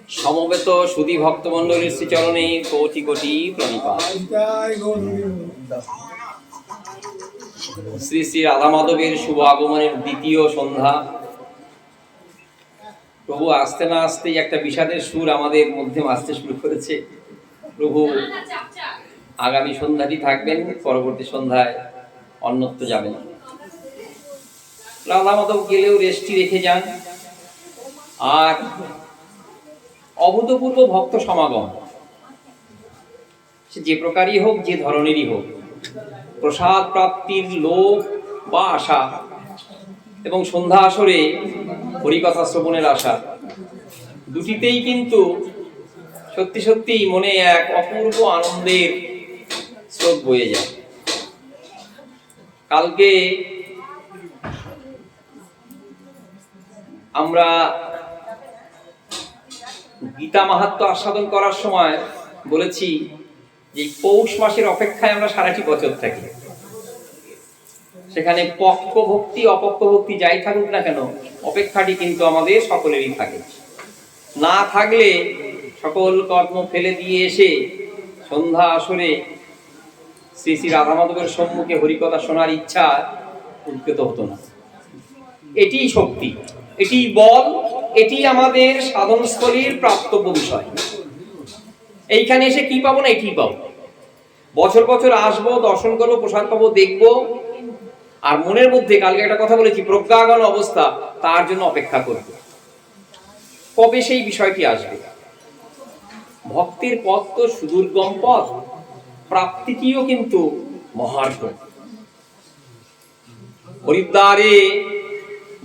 সমবেত সুধী ভক্তমণ্ডলীর শ্রীচরণে কোটি কোটি প্রণিপাত। শ্রী শ্রী রাধা মাধবের শুভ আগমনের দ্বিতীয় সন্ধ্যা। প্রভু আসতে না আসতেই একটা বিষাদের সুর আমাদের মধ্যে আসতে শুরু করেছে। প্রভু আগামী সন্ধ্যাটি থাকবেন, পরবর্তী সন্ধ্যায় অন্যত্র যাবেন। রাধা মাধব গেলেও রেস্টটি রেখে যান। আর অভূতপূর্ব ভক্ত সমাগম, সে যে প্রকারই হোক, যে ধরনেরই হোক, প্রসাদ প্রাপ্তির লোভ বা আশা এবং সন্ধ্যা আসরে হরিকথা শ্রবণের আশা, দুটিতেই কিন্তু সত্যি সত্যি মনে এক অপূর্ব আনন্দের স্রোত বয়ে যায়। কালকে আমরা গীতা মাহাত্ম্য আস্বাদন করার সময় বলেছি যে পৌষ মাসের অপেক্ষায় আমরা সারাটি বছর থাকি। সেখানে পক্ষ ভক্তি অপক্ষ ভক্তি যাই থাকুক না কেন, অপেক্ষাটি কিন্তু আমাদের সকলেরই থাকে। না থাকলে সকল কর্ম ফেলে দিয়ে এসে সন্ধ্যা আসরে শ্রী শ্রী রাধা মাধবের সম্মুখে হরিকথা শোনার ইচ্ছা উদ্গত হতো না। এটি শক্তি, এটি বল, এটি আমাদের সাধনস্থলীর প্রাপ্তব্য বিষয়। এইখানে এসে কি পাবো না, এটি পাবো। বছর বছর আসবো, দর্শন করবো, প্রসাদ পাবো, দেখবো, আর মনের মধ্যে কালকে একটা কথা বলেছি, প্রজ্ঞাগণ অবস্থা, তার জন্য অপেক্ষা করবে কবে সেই বিষয়টি আসবে। ভক্তের পথ তো সুদূরগম পথ, প্রাপ্তিটিও কিন্তু মহার্ঘ। হরিদ্বারে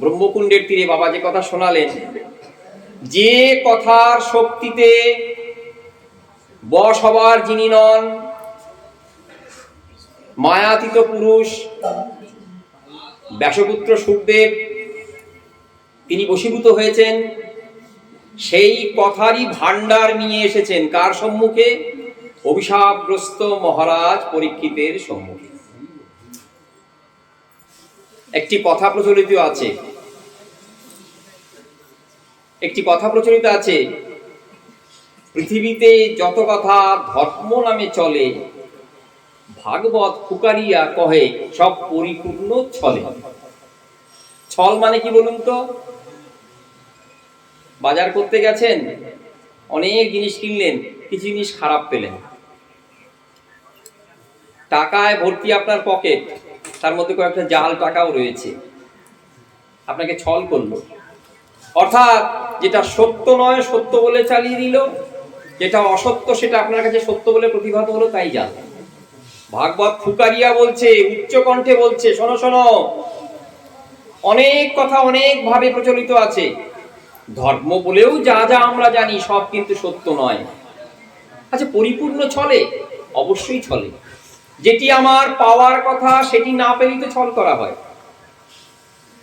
ব্রহ্মকুণ্ডের তীরে বাবা যে কথা শোনালেন, যে কথার শক্তিতে বশ হবার যিনি নন, মায়াতীত পুরুষ ব্যাসপুত্র সুখদেব তিনি বশীভূত হয়েছেন, সেই কথারই ভান্ডার নিয়ে এসেছেন কার সম্মুখে? অভিশাপগ্রস্ত মহারাজ পরীক্ষিতের সম্মুখে। একটি কথা প্রচলিত আছে, পৃথিবীতে যত কথা ধর্ম নামে চলে, ভাগবত ফুকারিয়া কহে সব পরিপূর্ণ ছলে। ছল মানে কি বলুন তো? বাজার করতে গেছেন, অনেক জিনিস কিনলেন, কিছু জিনিস খারাপ পেলেন, টাকায় ভর্তি আপনার পকেট, তার মধ্যে কয়েকটা জাল টাকাও রয়েছে, আপনাকে ছল করলো। অর্থাৎ যেটা সত্য নয় সত্য বলে চালিয়ে দিল, যেটা অসত্য সেটা আপনার কাছে সত্য বলে প্রতিভাত হলো, তাই জাল। ভাগবত ফুকারিয়া বলছে, উচ্চ কণ্ঠে বলছে, শোনো শোনো, অনেক কথা অনেক ভাবে প্রচলিত আছে, ধর্ম বলেও যা যা আমরা জানি সব কিন্তু সত্য নয়। আচ্ছা, পরিপূর্ণ ছলে? অবশ্যই ছলে। যেটি আমার পাওয়ার কথা সেটি না পেলেই তো ছল করা হয়।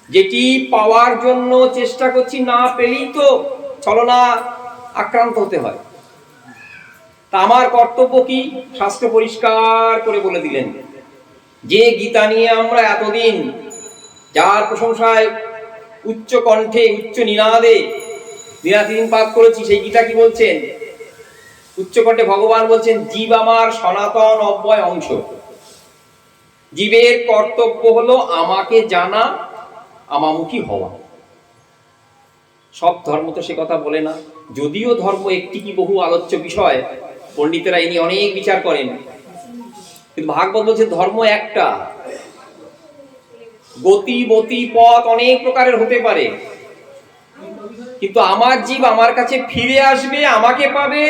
যেটি পাওয়ার জন্য চেষ্টা করছি, না পেলেই তো ছলনা আক্রান্ত হতে হয়। তা আমার কর্তব্য কি? শাস্ত্র পরিষ্কার করে বলে দিলেন, যে গীতা নিয়ে আমরা এতদিন যার প্রশংসায় উচ্চ কণ্ঠে উচ্চ নিনাদে দিনাতিদিন পাঠ করেছি, সেই গীতা কি বলছেন? উচ্চ কণ্ঠে ভগবান বলছেন, জীব আমার সনাতন অব্যয় অংশ। জীবের কর্তব্য হলো আমাকে জানা, আমামুখী হওয়া। সব ধর্ম তো সে কথা বলে না, যদিও ধর্ম একটি কি বহু আলোচ্য বিষয়, পণ্ডিতেরা ইনি অনেক বিচার করেন, কিন্তু ভাগবত বলছে ধর্ম একটা। গতি বতি পথ অনেক প্রকারের হতে পারে, কিন্তু আমার জীব আমার কাছে ফিরে আসবে, আমাকে পাবে,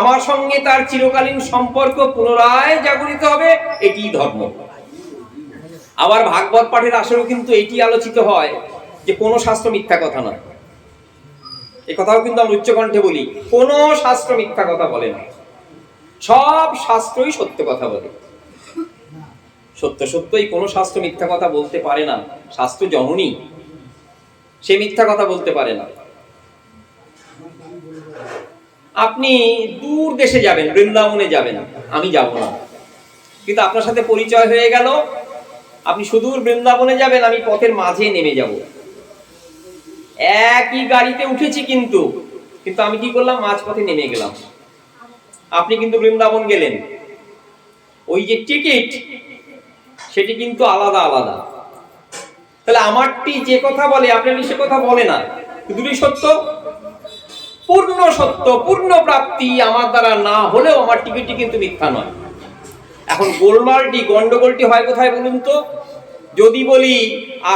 আমার সঙ্গে তার চিরকালীন সম্পর্ক পুনরায় জাগরিত হবে, এটি ধর্ম। আবার ভাগবত পাঠের আসরেও কিন্তু এটি আলোচিত হয় যে কোনো শাস্ত্র মিথ্যা কথা নয়। এই কথাও কিন্তু আমরা উচ্চকণ্ঠে বলি, কোনো শাস্ত্র মিথ্যা কথা বলে না, সব শাস্ত্রই সত্য কথা বলে। সত্য সত্যই কোনো শাস্ত্র মিথ্যা কথা বলতে পারে না। শাস্ত্র জননী, সে মিথ্যা কথা বলতে পারে না। আপনি দূর দেশে যাবেন, বৃন্দাবনে যাবেন, আমি যাব না, কিন্তু আপনার সাথে পরিচয় হয়ে গেল, আপনি সুদূর বৃন্দাবনে যাবেন, আমি পথের মাঝে নেমে যাব। একই গাড়িতে উঠেছি, কিন্তু কিন্তু আমি কি করলাম, মাঝপথে নেমে গেলাম। আপনি কিন্তু বৃন্দাবন গেলেন, ওই যে টিকিট সেটি কিন্তু আলাদা আলাদা। তাহলে আমারটি যে কথা বলে আপনার সে কথা বলে না, দুটোই সত্য, পূর্ণ সত্য, পূর্ণ প্রাপ্তি আমার দ্বারা না হলেও আমার টিকিটটি কিন্তু মিথ্যা নয়। এখন গোলমালটি, গন্ডগোলটি হয় কোথায় বলুন তো? যদি বলি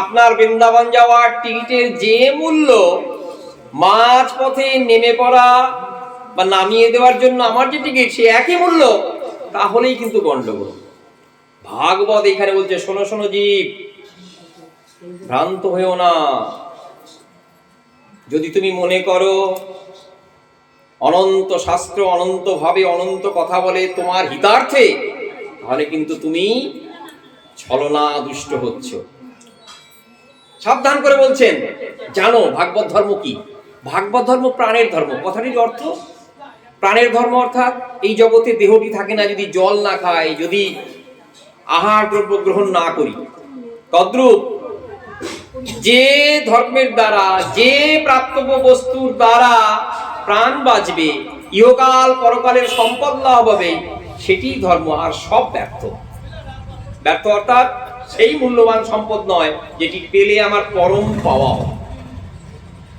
আপনার বৃন্দাবন যাওয়ার টিকিটের যে মূল্য, মাঝ পথে নেমে পড়া বা নামিয়ে দেওয়ার জন্য আমার যে টিকিট সে একই মূল্য, তাহলেই কিন্তু গন্ডগোল। ভাগবত এখানে বলছে, শোনো শোনো জীব, ভ্রান্ত হয়েও না। যদি তুমি মনে করো অনন্ত শাস্ত্র অনন্ত ভাবে অনন্ত কথা বলে তোমার হিতার্থে, তাহলে কিন্তু তুমি ছলনা দুষ্ট হচ্ছ। সাবধান করে বলছেন, জানো ভাগবত ধর্ম কি? ভাগবত ধর্ম প্রাণের ধর্ম। কথাটির অর্থ, প্রাণের ধর্ম অর্থাৎ এই জগতে দেহটি থাকে না যদি জল না খাই, যদি আহার দ্রব্য গ্রহণ না করি। তদ্রূপ যে ধর্মের দ্বারা, যে প্রাপ্তব্য বস্তুর দ্বারা প্রাণ বাঁচবে, ইহকাল পরকালের সম্পদ লাভ হবে, সেটি ধর্ম। আর সব ব্যর্থ। ব্যর্থ অর্থাৎ সেই মূল্যবান সম্পদ নয় যেটি পেলে আমার পরম পাওয়া।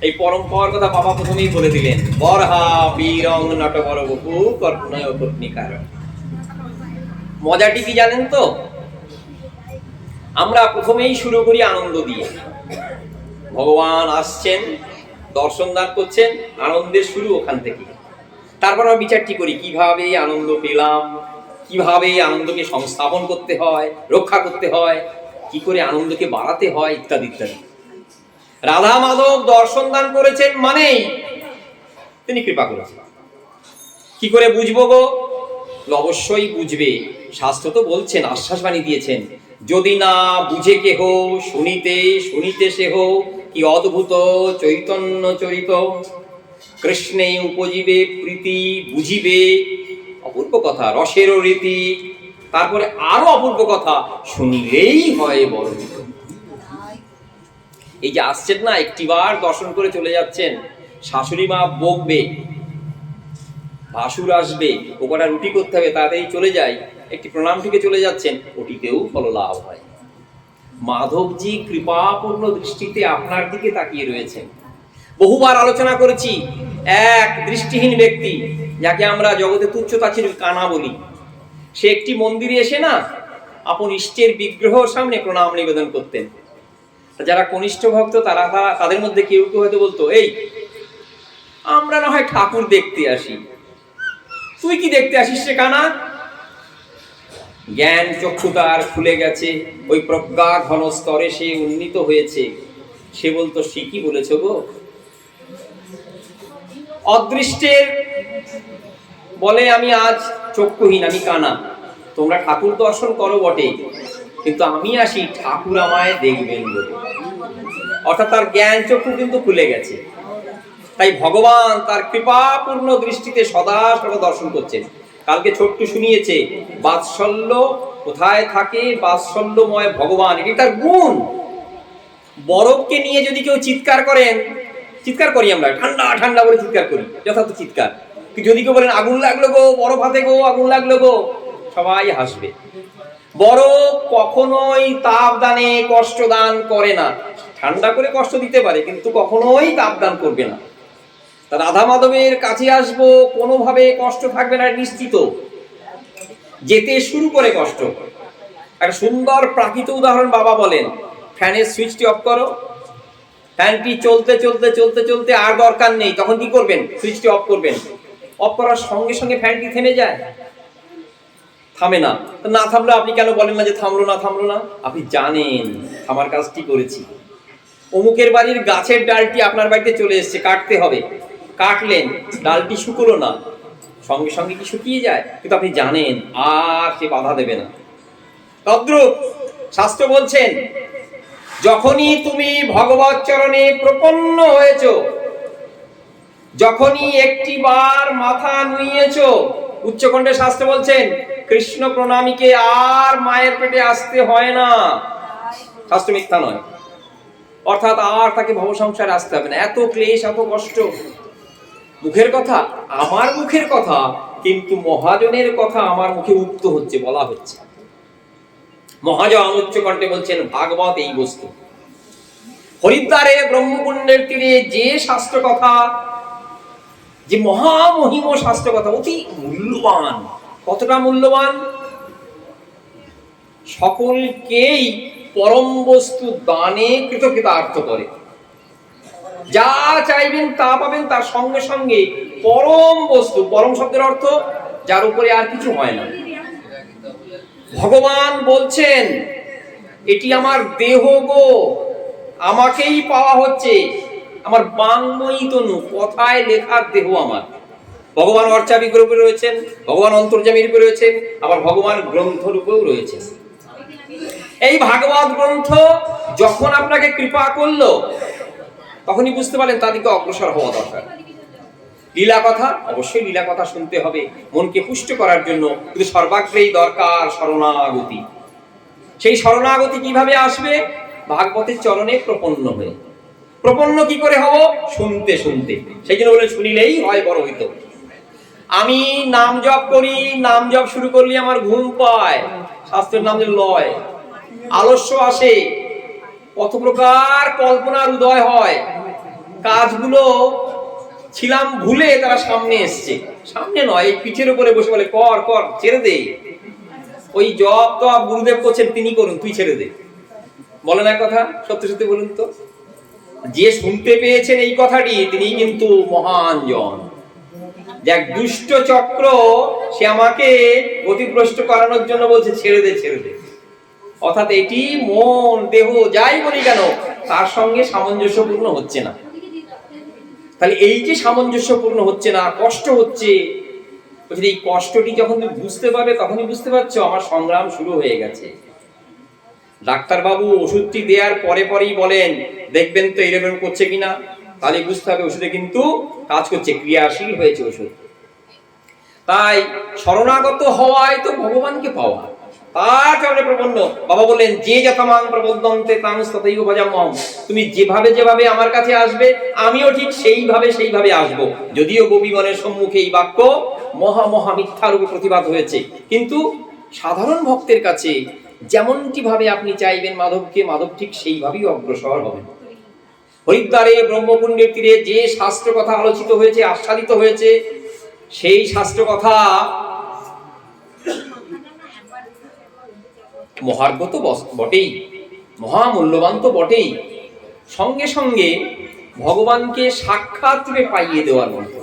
এই পরম পাওয়ার কথা বাবা প্রথমেই বলে দিলেন, বরহা বীরং নটবর বপু কর্ণয় পত্নীকার। মজাটি কি জানেন তো? আমরা প্রথমেই শুরু করি আনন্দ দিয়ে। ভগবান আসছেন, দর্শন দান করছেন, আনন্দের শুরু ওখান থেকে। তারপর আমরা বিচারটি করি কিভাবে আনন্দ পেলাম, কিভাবে আনন্দকে সংস্থাপন করতে হয়, রক্ষা করতে হয়, কি করে আনন্দকে বাড়াতে হয়, ইত্যাদি ইত্যাদি। রাধা মাধব দর্শন দান করেছেন মানেই তিনি কৃপা করেছেন। কি করে বুঝবো গো? অবশ্যই বুঝবে। শাস্ত্র তো বলছেন, আশ্বাসবাণী দিয়েছেন, যদি না বুঝে কেহ শুনিতে শুনিতে সেহ কি অদ্ভুত চৈতন্য চরিত, কৃষ্ণে উপজীবে প্রীতি বুঝিবে। অপূর্ব কথা, রসেরও রীতি। তারপরে আরো অপূর্ব কথা, শুনিলেই হয় বড়। এই যে আসছেন না, একটিবার দর্শন করে চলে যাচ্ছেন, শাশুড়ি মা বকবে, ভাসুর আসবে, ওপাটা রুটি করতে হবে, তাড়াতাড়ি চলে যায়, একটি প্রণাম থেকে চলে যাচ্ছেন, ওটিতেও ফল লাভ হয়। মাধবজি কৃপাপূর্ণ দৃষ্টিতে আপনার দিকে তাকিয়ে রয়েছেন। বহুবার আলোচনা করেছি, এক দৃষ্টিহীন ব্যক্তি, যাকে আমরা জগতে তুচ্ছতাচ্ছিল্যের কানা বলি, সে একটি মন্দিরে এসে না আপন ইষ্টের বিগ্রহের সামনে প্রণাম নিবেদন করতেন। যারা কনিষ্ঠ ভক্ত তারা তাদের মধ্যে কেউ কেউ হয়তো বলতো, এই আমরা না হয় ঠাকুর দেখতে আসি, তুই কি দেখতে আসিস রে কানা? জ্ঞান চক্ষু তার খুলে গেছে, ওই প্রজ্ঞা ঘন স্তরে সে উন্নীত হয়েছে। সে বলতো, সে কি বলেছ গো? অদৃষ্টের বলে আমি আজ চক্ষুহীন, আমি কানা। তোমরা ঠাকুর দর্শন করো বটে, কিন্তু আমি আসি ঠাকুর আমায় দেখবেন বলে। অর্থাৎ তার জ্ঞান চক্ষু কিন্তু খুলে গেছে। তাই ভগবান তার কৃপাপূর্ণ দৃষ্টিতে সদা সদা দর্শন করছেন। কালকে ছোট্ট শুনিয়েছে, বাৎসল্য কোথায় থাকে? বাৎসল্যময় ভগবান, এটি তার গুণ। বরফকে নিয়ে যদি কেউ চিৎকার করেন, চিৎকার করি আমরা, ঠান্ডা ঠান্ডা বলে চিৎকার করি, যথার্থ চিৎকার। যদি কেউ বলেন আগুন লাগলো গো, বরফ হাতে গো, আগুন লাগলো গো, সবাই হাসবে। বরফ কখনোই তাপ দানে কষ্ট দান করে না। ঠান্ডা করে কষ্ট দিতে পারে, কিন্তু কখনোই তাপ দান করবে না। রাধা মাধবের কাছে আসবো, কোনোভাবে কষ্ট থাকবে না নিশ্চিত। যেতে শুরু করে কষ্ট। একটা সুন্দর প্রাকৃত উদাহরণ বাবা বলেন, ফ্যানের সুইচটি অফ করো, ফ্যানটি চলতে চলতে চলতে চলতে আর দরকার নেই, তখন কি করবেন? সুইচটি অফ করবেন। অফ করার সঙ্গে সঙ্গে ফ্যানটি থেমে যায়? থামে না। না থামলে আপনি কেন বলেন না যে থামলো না, থামলো না? আপনি জানেন আমার কাজটি করেছি। অমুকের বাড়ির গাছের ডালটি আপনার বাড়িতে চলে এসছে, কাটতে হবে, কাটলেন, ডালটি শুকলো না, সঙ্গে সঙ্গে কি শুকিয়ে যায়? কিন্তু আপনি জানেন আর সে বাধা দেবে না। তদ্রূপ শাস্ত্র বলছেন, যখনই তুমি ভগবত চরণে প্রপন্ন হয়েছ, যখনই একটি বার মাথা নুইয়েছ, উচ্চকণ্ঠে শাস্ত্র বলছেন কৃষ্ণ প্রণামীকে আর মায়ের পেটে আসতে হয় না। শাস্ত্র মিথ্যা নয়। অর্থাৎ আর তাকে ভবসংসারে আসতে হবে না। এত ক্লেশ, এত কষ্ট, মুখের কথা, আমার মুখের কথা, কিন্তু মহাজনের কথা আমার মুখে উক্ত হচ্ছে, বলা হচ্ছে। মহাজন উচ্চ কণ্ঠে বলছেন ভাগবত এই বস্তু। হরিদ্বারে ব্রহ্মকুণ্ডের তীরে যে শাস্ত্র কথা, যে মহামহিম শাস্ত্র কথা, অতি মূল্যবান। কতটা মূল্যবান? সকলকেই পরম বস্তু দানে কৃতকৃতার্থ করে। যা চাইবেন তা পাবেন, তার সঙ্গে সঙ্গে পরম বস্তু। পরম শব্দের অর্থ যার উপরে আর কিছু হয় না। ভগবান বলছেন এটি আমার দেহ গো, আমাকেই পাওয়া হচ্ছে, আমার বাংময়ী তনু, কথায় লেখার দেহ আমার। ভগবান অর্চাবিক রূপে রয়েছেন, ভগবান অন্তর্যামী রূপে রয়েছেন, আবার ভগবান গ্রন্থ রূপেও রয়েছেন। এই ভাগবত গ্রন্থ যখন আপনাকে কৃপা করলো, তখনই বুঝতে পারলেন তাদেরকে অগ্রসর হওয়া দরকার। লীলা কথা, অবশ্যই লীলা কথা শুনতে হবে মনকে পুষ্ট করার জন্য, কিন্তু সর্বাগ্রেই দরকার শরণাগতি। সেই শরণাগতি কিভাবে আসবে? ভাগবতের চরণে প্রপন্ন হয়ে। প্রপন্ন কি করে হব? শুনতে শুনতে। সেই জন্য বলে শুনিলেই হয় বড় হইতো। আমি নাম জপ করি, নাম জপ শুরু করলে আমার ঘুম পায়, শাস্ত্রের নাম লয়, আলস্য আসে, কত প্রকার কল্পনার উদয় হয়, কাজগুলো ছিলাম ভুলে তারা সামনে এসছে। সামনে নয়, এই পিঠের উপরে বসে বলে কর কর, ছেড়ে দে। ওই জপ তো গুরুদেব করছেন, তিনি করুন, তুই ছেড়ে দে। বলেন এক কথা, সত্যি সত্যি বলুন তো। যে শুনতে পেয়েছেন এই কথাটি, তিনি কিন্তু মহান জন। যে এক দুষ্ট চক্র, সে আমাকে গতিভ্রষ্ট করানোর জন্য বলছে ছেড়ে দে ছেড়ে দে। অর্থাৎ এটি মন দেহ যাই বলি কেন, তার সঙ্গে সামঞ্জস্যপূর্ণ হচ্ছে না। তাহলে এই যে সামঞ্জস্যপূর্ণ হচ্ছে না, কষ্ট হচ্ছে, এই কষ্টটি যখন তুমি বুঝতে পারবে, তখনই বুঝতে পারছো আমার সংগ্রাম শুরু হয়ে গেছে। ডাক্তারবাবু ওষুধটি দেওয়ার পরে পরেই বলেন দেখবেন তো এরকম করছে কিনা, তাহলে বুঝতে হবে ওষুধে কিন্তু কাজ করছে, ক্রিয়াশীল হয়েছে ওষুধ। তাই শরণাগত হওয়ায় তো ভগবানকে পাওয়া, তার কারণে প্রপন্ন। বাবা বললেন যে যথামাং প্রবদ্ধন্তে তাং তথৈব ভজাম্যহম। তুমি যেভাবে যেভাবে আমার কাছে আসবে, আমিও ঠিক সেইভাবে আসব। যদিও গোপীগণের সম্মুখে এই বাক্য মহা মহা মিথ্যা রূপে প্রতিবাদ হয়েছে, কিন্তু সাধারণ ভক্তের কাছে যেমনটি ভাবে আপনি চাইবেন মাধবকে, মাধব ঠিক সেইভাবেই অগ্রসর হবেন। হরিদ্বারে ব্রহ্মকুণ্ডের তীরে যে শাস্ত্র কথা আলোচিত হয়েছে, আস্বাদিত হয়েছে, সেই শাস্ত্র কথা মহার্ঘ তো বটেই, মহামূল্যবান তো বটেই, সঙ্গে সঙ্গে ভগবানকে সাক্ষাৎ রূপে পাইয়ে দেওয়ার মতো।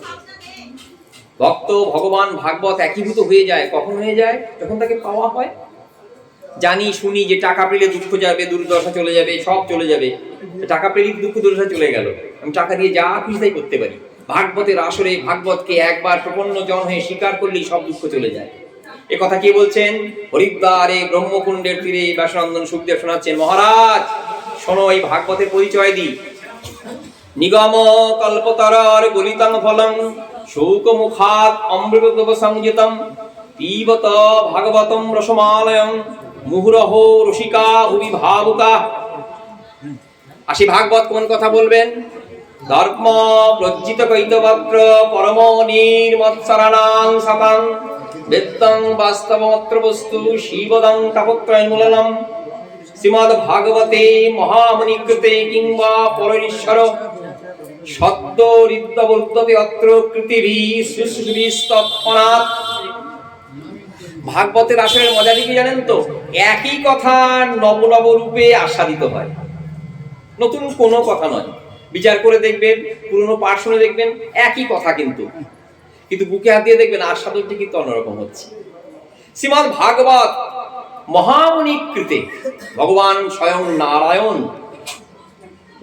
ভক্ত ভগবান ভাগবত একীভূত হয়ে যায়। কখন হয়ে যায়? যখন তাকে পাওয়া হয়। জানি শুনি যে টাকা পেলে দুঃখ যাবে, দুর্দশা চলে যাবে, সব চলে যাবে। টাকা পেলে দুঃখ দুর্দশা চলে গেল, আমি টাকা দিয়ে যা খুশি তাই করতে পারি। ভাগবতের আসরে ভাগবতকে একবার প্রপন্ন জন হয়ে স্বীকার করলেই সব দুঃখ চলে যায়। এ কথা কে বলছেন? হরিদ্বারে ব্রহ্মকুণ্ডের তীরে ব্যাসনন্দন সুখদেব শোনাচ্ছেন, মহারাজ শোনো, এই ভাগবতের পরিচয় দিই। নিগম কল্পতরর গলিতং ফলং শৌক মুখাত অমৃতদব সংযতম পিবত ভাগবতম রসমালয়ং মুহুরহ রসিকা ভুবি ভাবুকা। আসি ভাগবত কোন কথা বলবেন? ধর্ম প্রজ্জিত কৈতবত্র পরম নির্মৎসরাণাং সাতাং বেদং বাস্তবমাত্র বস্তু শিবদং তাপত্রয়মূলনম শ্রীমদ্ ভাগবতে মহামণিকৃতে কিংবা পরমেশ্বর সদ্য হৃদ্যবর্ততে অত্র কৃতিভি সুশ্রীস্তৎপনাৎ। ভাগবতের আসরের মজাটি কি জানেন তো? একই কথা নব নব রূপে আস্বাদিত হয়, নতুন কোনো কথা নয়। বিচার করে দেখবেন, পুরনো পাঠ শুনে দেখবেন, একই কথা, কিন্তু বুকে হাত দিয়ে দেখবেন আস্বাদনটি কিন্তু অন্যরকম হচ্ছে। শ্রীমদ্ ভাগবত মহামণিকৃতে, ভগবান স্বয়ং নারায়ণ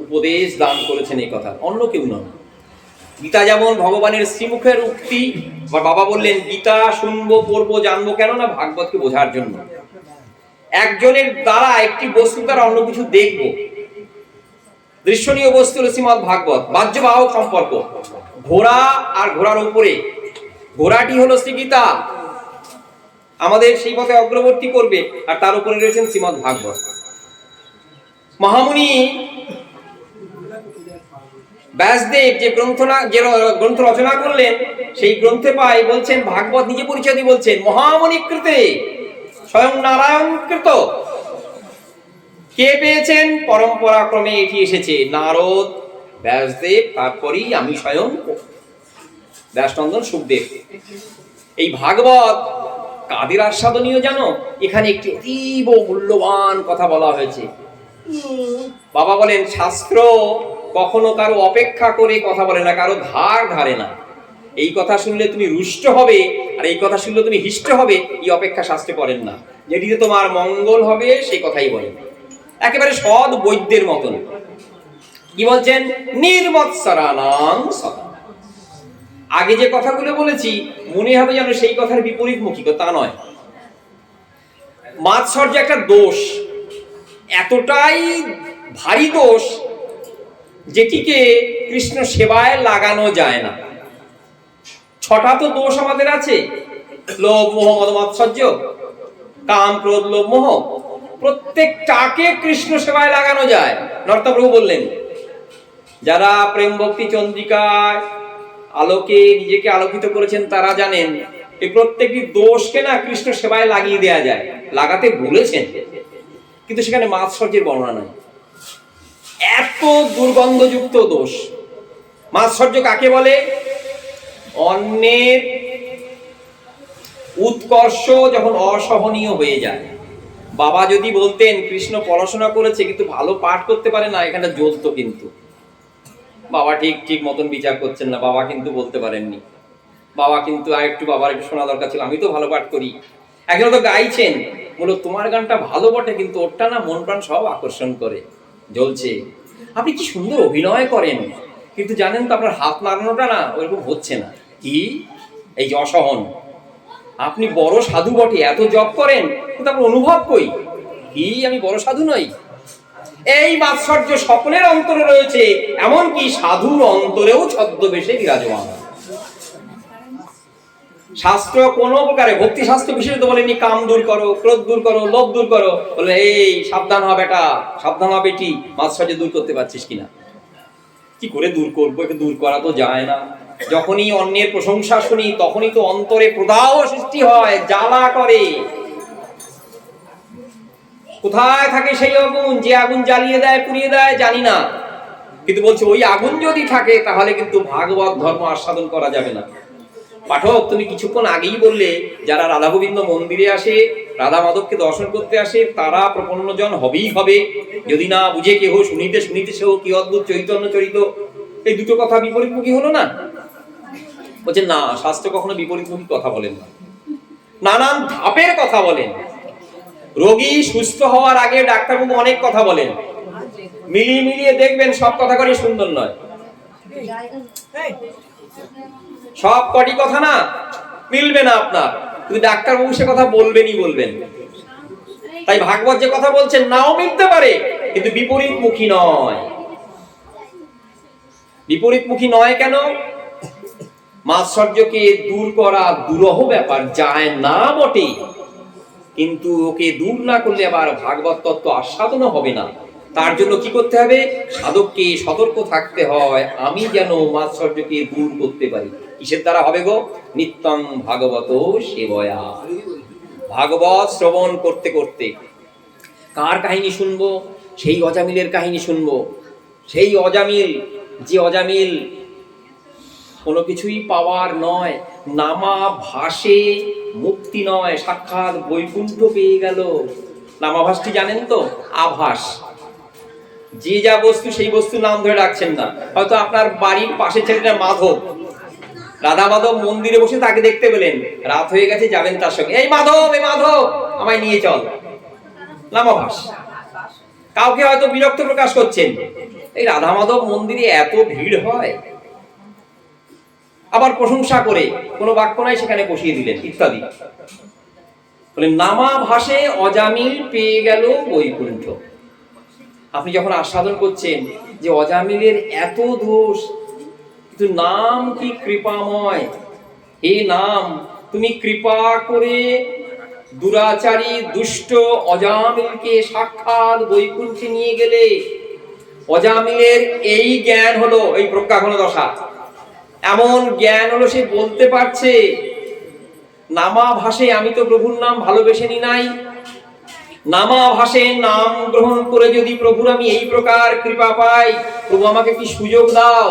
উপদেশ দান করেছেন এই কথা, অন্য কেউ নয়। গীতা যেমন ভগবানের শ্রীমুখের উক্তি, বাবা বললেন গীতা শুনবো, পড়বো, জানবো কেন না? ভাগবতকে বোঝার জন্য। একজনের দ্বারা একটি বস্তু দ্বারা অন্য কিছু দেখবো। দৃশ্যনীয় বস্তু হল শ্রীমদ্ ভাগবত। বাহ্যবাহক সম্পর্ক, ঘোড়া আর ঘোড়ার উপরে, ঘোড়াটি হলো শ্রীগীতা, আমাদের সেই পথে অগ্রবর্তী করবে, আর তার উপরে রয়েছেন শ্রীমদ্ ভাগবত। মহামুনি ব্যাসদেব যে গ্রন্থ রচনা করলেন, সেই গ্রন্থে পাই বলছেন, ভাগবত নিজে পরিচয় দিয়ে বলছেন, মহামণি কৃতে স্বয়ং নারায়ণ কৃত। কে পেয়েছেন? পরম্পরা ক্রমে এটি এসেছে, নারদ, ব্যাসদেব, তারপরেই আমি স্বয়ং ব্যাসনন্দন সুখদেব। এই ভাগবত কাদের আস্বাদনীয় জানো? এখানে একটি অতীব মূল্যবান কথা বলা হয়েছে। বাবা বলেন, শাস্ত্র কখনো কারো অপেক্ষা করে কথা বলে না, কারো ধার ধারে না। এই কথা শুনলে তুমি রুষ্ট হবে, আর এই কথা শুনলে তুমি হিষ্ট হবে, এই অপেক্ষা শাস্ত্রে করেন না। যেটিতে তোমার মঙ্গল হবে সেই কথাই বলেন, একেবারে সৎ বৈদ্যের মতন। কি বলছেন? নির্মৎসরানাং সদা। আগে যে কথাগুলো বলেছি মনে হবে যেন সেই কথার বিপরীতমুখী, তা নয়। মাৎসর্য একটা দোষ, এতটাই ভারী দোষ যেটিকে কৃষ্ণ সেবায় লাগানো যায় না। 6টা তো দোষ আমাদের আছে, লোভ মোহ মদ মাৎসর্য, কাম ক্রোধ লোভ মোহ, প্রত্যেকটাকে কৃষ্ণ সেবায় লাগানো যায়। নর্তপ্রভু বললেন, যারা প্রেম ভক্তি চন্দ্রিকায় আলোকে নিজেকে আলোকিত করেছেন তারা জানেন এই প্রত্যেকটি দোষকে না কৃষ্ণ সেবায় লাগিয়ে দেয়া যায়। লাগাতে বলেছেন, কিন্তু সেখানে মাৎসর্যের বর্ণনা নাই। এত দুর্গন্ধযুক্ত দোষ। মাৎসর্য কাকে বলে? অন্যের উৎকর্ষ যখন অসহনীয় হয়ে যায়। বাবা যদি বলতেন কৃষ্ণ পড়াশোনা করেছে কিন্তু ভালো পাঠ করতে পারে না, এখানে জ্বলতো। কিন্তু বাবা ঠিক মতন বিচার করছেন না, বাবা কিন্তু বলতে পারেননি। বাবা কিন্তু বাবার একটু শোনা দরকার ছিল, আমি তো ভালো পাঠ করি। একজন তো গাইছেন, বলো তোমার গানটা ভালো বটে কিন্তু ওরটা না মন প্রাণ সব আকর্ষণ করে, জ্বলছে। আপনি কি সুন্দর অভিনয় করেন, কিন্তু জানেন তো আপনার হাত নাড়ানোটা না ওইরকম হচ্ছে না। কি এই যে অসহন, আপনি বড় সাধু বটে, এত জপ করেন, কিন্তু আপনার অনুভব কই? কি আমি বড় সাধু নই? এই মাৎসর্য সকলের অন্তরে রয়েছে, এমনকি সাধুর অন্তরেও ছদ্মবেশে বিরাজমান। শাস্ত্র কোনো প্রকারে, ভক্তি শাস্ত্র বিশেষত বলেনি কাম দূর করো, ক্রোধ দূর করো, লোভ দূর করো। বলে এই সাবধান হ বেটা, সাবধান হ বেটি, মাৎসর্য দূর করতে পারছিস কিনা। কি করে দূর করবো? একে দূর করা তো যায় না। যখনই অন্যের প্রশংসা শুনি তখনই তো অন্তরে প্রদাহ সৃষ্টি হয়, জ্বালা করে। কোথায় থাকে সেই আগুন? যে আগুন জ্বালিয়ে দেয়, পুড়িয়ে দেয়, জানি না, কিন্তু বলছে ওই আগুন যদি থাকে তাহলে কিন্তু ভাগবত ধর্ম আস্বাদন করা যাবে না। পাঠক, তুমি কিছুক্ষণ আগেই বললে যারা রাধা গোবিন্দ মন্দিরে আসে, রাধা মাধবকে দর্শন করতে আসে, তারা প্রপন্নজন হবেই হবে, যদি না বুঝে কেহ শুনিতে শুনিতে সেও কি অদ্ভুত চৈতন্য চরিত। এই দুটো কথা বিপরীতমুখী হলো না? বলছে না, শাস্ত্র কখনো বিপরীতমুখী কথা বলেন না, নানান ধাপের কথা বলেন। রোগী সুস্থ হওয়ার আগে ডাক্তারবাবু অনেক কথা বলেন, মিলিয়ে দেখবেন সব কথা করি সুন্দর নয়। সব কটি কথা না মিলবে না আপনার, কিন্তু ডাক্তারবাবু সে কথা বলবেন। তাই ভাগবত যে কথা বলছেন নাও মিলতে পারে, কিন্তু বিপরীতমুখী নয়। বিপরীতমুখী নয় কেন? মাৎসর্যকে দূর করা দুরূহ ব্যাপার, যায় না বটে, কিন্তু ওকে দূর না করলে আবার ভাগবত তত্ত্ব আস্বাদনও হবে না। তার জন্য কি করতে হবে? সাধককে সতর্ক থাকতে হয়, আমি যেন মাৎসর্যকে দূর করতে পারি। কিসের দ্বারা হবে গো? নিত্যং ভাগবত সেবয়া। ভাগবত শ্রবণ করতে করতে কার কাহিনী শুনবো? সেই অজামিলের কাহিনী শুনবো। সেই অজামিল, যে অজামিল কোনো কিছুই পাওয়ার নয়, নামা ভাসে মুক্তি নয়, সাক্ষাৎ বৈকুণ্ঠ পেয়ে গেল। নামাভাসটি জানেন তো? আভাস। যে যা বস্তু সেই বস্তু নাম ধরে রাখছেন না। হয়তো আপনার বাড়ির পাশে ছেলেটা মাধব, রাধা মাধব মন্দিরে বসে তাকে দেখতে পেলেন, রাত হয়ে গেছে, যাবেন তার সঙ্গে, এই মাধব আমায় নিয়ে চল। নামাভাস। কাউকে হয়তো বিরক্ত প্রকাশ করছেন, এই রাধা মাধব মন্দিরে এত ভিড় হয়, আবার প্রশংসা করে কোনো বাক্য নাই সেখানে বসিয়ে দিলেন ইত্যাদি। বলে নামা ভাসে অজামিল পেয়ে গেল বৈকুণ্ঠ। আপনি যখন আস্বাদন করছেন যে অজামিলের এত দোষ, কিন্তু নাম কি কৃপাময়। এই নাম তুমি কৃপা করে দুরাচারী দুষ্ট অজামিলকে সাক্ষাৎ বৈকুণ্ঠে নিয়ে গেলে। অজামিলের এই জ্ঞান হলো এই প্রজ্ঞাঘন দশা, এমন জ্ঞান হলো সে বলতে পারছে নামা ভাষে আমি তো প্রভুর নাম ভালোবেসে নি নাই, নামা ভাষে নাম গ্রহণ করে যদি প্রভুর আমি এই প্রকার কৃপা পাই, প্রভু আমাকে কি সুযোগ দাও,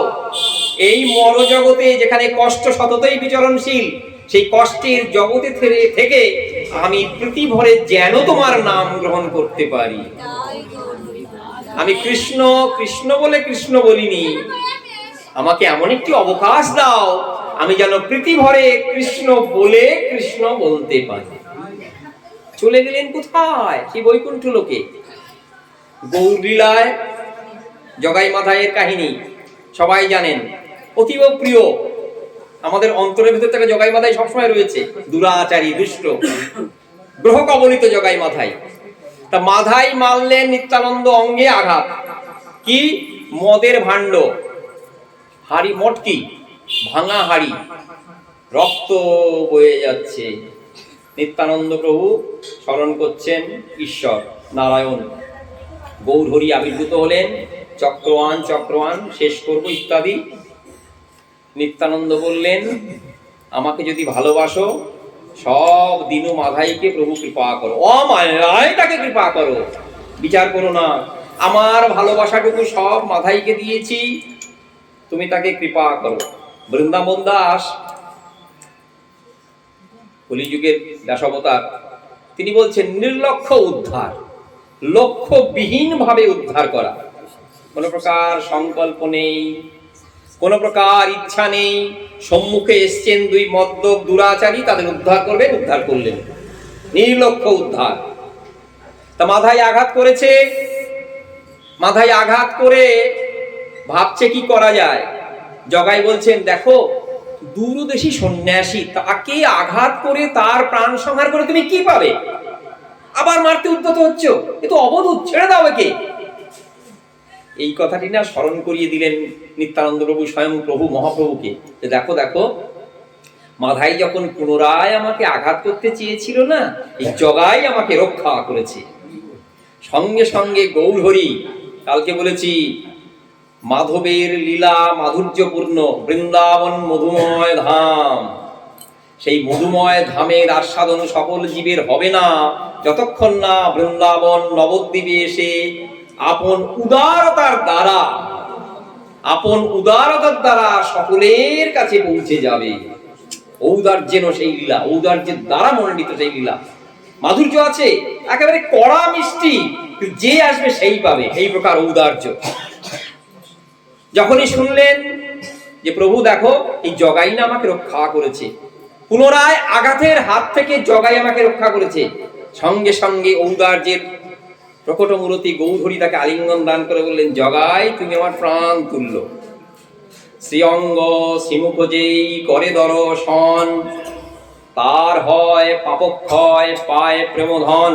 এই মর জগতে যেখানে কষ্ট সততই বিচরণশীল, সেই কষ্টের জগতে থেকে আমি প্রীতি ভরে যেন তোমার নাম গ্রহণ করতে পারি। আমি কৃষ্ণ কৃষ্ণ বলে কৃষ্ণ বলিনি, আমাকে এমন একটি অবকাশ দাও আমি যেন প্রীতি ভরে কৃষ্ণ বলে কৃষ্ণ বলতে পারি। চলে গেলেন কোথায়? সেই বৈকুণ্ঠ লোকে। গৌরলীলায় জগাই মাধাইয়ের কাহিনী সবাই জানেন, অতীব প্রিয়, আমাদের অন্তরের ভিতর থেকে জগাই মাধাই সবসময় রয়েছে। দুরাচারী, দুষ্ট, গ্রহ কবলিত জগাই মাধাই। তা মাধাই মারলেন নিত্যানন্দ অঙ্গে আঘাত। কি? মদের ভাণ্ড, হাড়ি মটকি, ভাঙা হাড়ি, রক্ত বয়ে যাচ্ছে। নিত্যানন্দ প্রভু স্মরণ করছেন ঈশ্বর নারায়ণ, গৌরহরি আবির্ভূত হলেন, চক্রওয়ান চক্রওয়ান শেষ করব ইত্যাদি। নিত্যানন্দ বললেন আমাকে যদি ভালোবাসো সব দিনু মাধাইকে প্রভু কৃপা করো, অমায়ায় তাকে কৃপা করো, বিচার করো না। আমার ভালোবাসাটুকু সব মাধাইকে দিয়েছি, তুমি তাকে কৃপা করো। বৃন্দাবন দাস, কলিযুগের দাসাবতার, তিনি বলছেন নির্লক্ষ্য উদ্ধার, লক্ষ্যবিহীন ভাবে উদ্ধার করা, কোনো প্রকার সংকল্প নেই, কোনো প্রকার ইচ্ছা নেই। সম্মুখে এসছেন দুই মদ্যপ দুরাচারী, তাদের উদ্ধার করবেন, উদ্ধার করলেন, নির্লক্ষ্য উদ্ধার। তা মাথায় আঘাত করেছে, মাথায় আঘাত করে ভাবছে কি করা যায়। জগাই বলছেন দেখো দূরদেশী সন্ন্যাসী, তাকে আঘাত করে তার প্রাণ সংহার করে তুমি কি পাবে? আবার মারতে উদ্যত হচ্ছ, এ তো অবধূত, ছেড়ে দাও একে। এই কথাটি না স্মরণ করিয়ে দিলেন নিত্যানন্দ প্রভু স্বয়ং প্রভু মহাপ্রভুকে, যে দেখো দেখো মাধাই যখন পুনরায় আমাকে আঘাত করতে চেয়েছিল না, এই জগাই আমাকে রক্ষা করেছে। সঙ্গে সঙ্গে গৌরহরি, কালকে বলেছি মাধবের লীলা মাধুর্যপূর্ণ, বৃন্দাবন মধুময় ধাম, সেই মধুময় ধামের আস্বাদন সকল জীবের হবে না যতক্ষণ না বৃন্দাবন নবদ্বীপে এসে আপন উদারতার দ্বারা, আপন উদারতার দ্বারা সকলের কাছে পৌঁছে যাবে। ঔদার্যেন সেই লীলা, ঔদার্যের দ্বারা মনোনীত সেই লীলা, মাধুর্য আছে, একেবারে কড়া মিষ্টি, যে আসবে সেই পাবে, এই প্রকার ঔদার্য। যখনই শুনলেন যে প্রভু দেখো এই জগাই না আমাকে রক্ষা করেছে, পুনরায় আঘাতের হাত থেকে জগাই আমাকে রক্ষা করেছে, সঙ্গে সঙ্গে ঔদার্যের প্রকট মূরতি গৌরহরি তাকে আলিঙ্গন দান করে বললেন জগাই তুমি আমার প্রাণ তুল্য, শ্রীঅঙ্গ শ্রীমুখ যেই করে দর্শন, তার হয় পাপক্ষয় পায় প্রেমধন।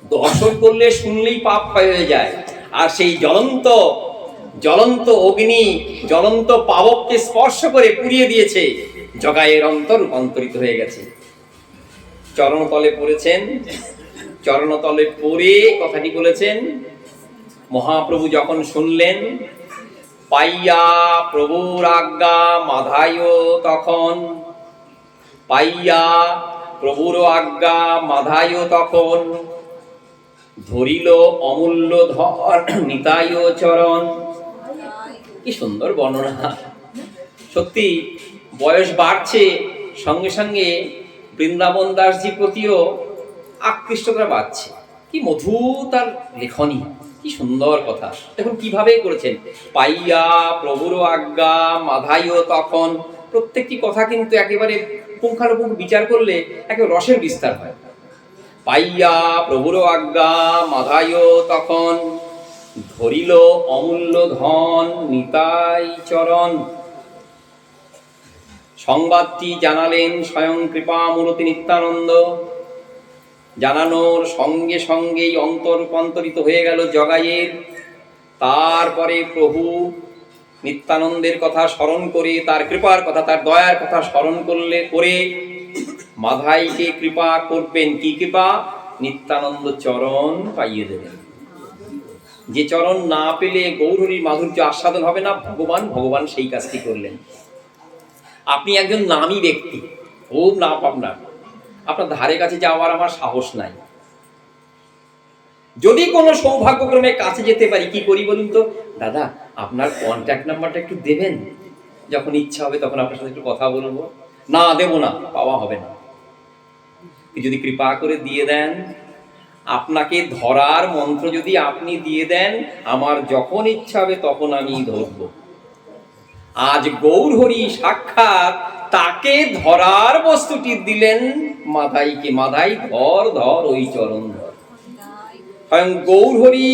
দর্শন করলে শুনলেই পাপ ক্ষয় হয়ে যায়, আর সেই জ্বলন্ত জ্বলন্ত অগ্নি জ্বলন্ত পাবককে স্পর্শ করে পুড়িয়ে দিয়েছে, জগাইয়ের অন্তর রূপান্তরিত হয়ে গেছে। চরণতলে পড়েছেন, চরণতলে পড়ে কথাটি বলেছেন। মহাপ্রভু যখন শুনলেন, পাইয়া প্রভুর আজ্ঞা মাধায় তখন, পাইয়া প্রভুর আজ্ঞা মাধায় তখন, ধরিল অমূল্য ধর নিতাই চরণ। কি সুন্দর বর্ণনা! সত্যি বয়স বাড়ছে, সঙ্গে সঙ্গে বৃন্দাবন দাসজি প্রতিও আকৃষ্টতা বাড়ছে। কি মধু তার লেখনী, কি সুন্দর কথা! দেখুন কিভাবে করেছেন, পাইয়া প্রভুর আজ্ঞা মাধায় তখন। প্রত্যেকটি কথা কিন্তু একেবারে পুঙ্খানুপুঙ্খ বিচার করলে একেবারে রসের বিস্তার হয়। পাইয়া প্রভুর আজ্ঞা মাধায় তখন, ধরিল অমূল্য ধন নিতাই চরণ। সংবাদটি জানালেন স্বয়ং কৃপামূর্তি নিত্যানন্দ। জানানোর সঙ্গে সঙ্গেই অন্তর রূপান্তরিত হয়ে গেল জগাইয়ের। তারপরে প্রভু নিত্যানন্দের কথা স্মরণ করে, তার কৃপার কথা, তার দয়ার কথা স্মরণ করে মাধাইকে কৃপা করবেন। কি কৃপা? নিত্যানন্দ চরণ পাইয়ে দেবেন। যে চরণ না পেলে গৌরহরির মাধুর্য আস্বাদন হবে না, ভগবান সেই কাজটি করলেন। আপনি একজন নামী ব্যক্তি, খুব নাম আপনার ধারে কাছে যাওয়ার আমার সাহস নাই। যদি কোনো সৌভাগ্যক্রমে কাছে যেতে পারি, কি করি বলুন তো? দাদা, আপনার কন্ট্যাক্ট নাম্বারটা একটু দেবেন, যখন ইচ্ছা হবে তখন আপনার সাথে একটু কথা বলবো। না, দেব না, পাওয়া হবে না। যদি কৃপা করে দিয়ে দেন, আপনাকে ধরার মন্ত্র যদি আপনি দিয়ে দেন, আমার যখন ইচ্ছা হবে তখন আমি ধরব। আজ গৌরহরি সাক্ষাৎ তাকে ধরার বস্তুটি দিলেন মাধাইকে। মাধাই, ধর ধর ওই চরণ ধর। স্বয়ং গৌরহরি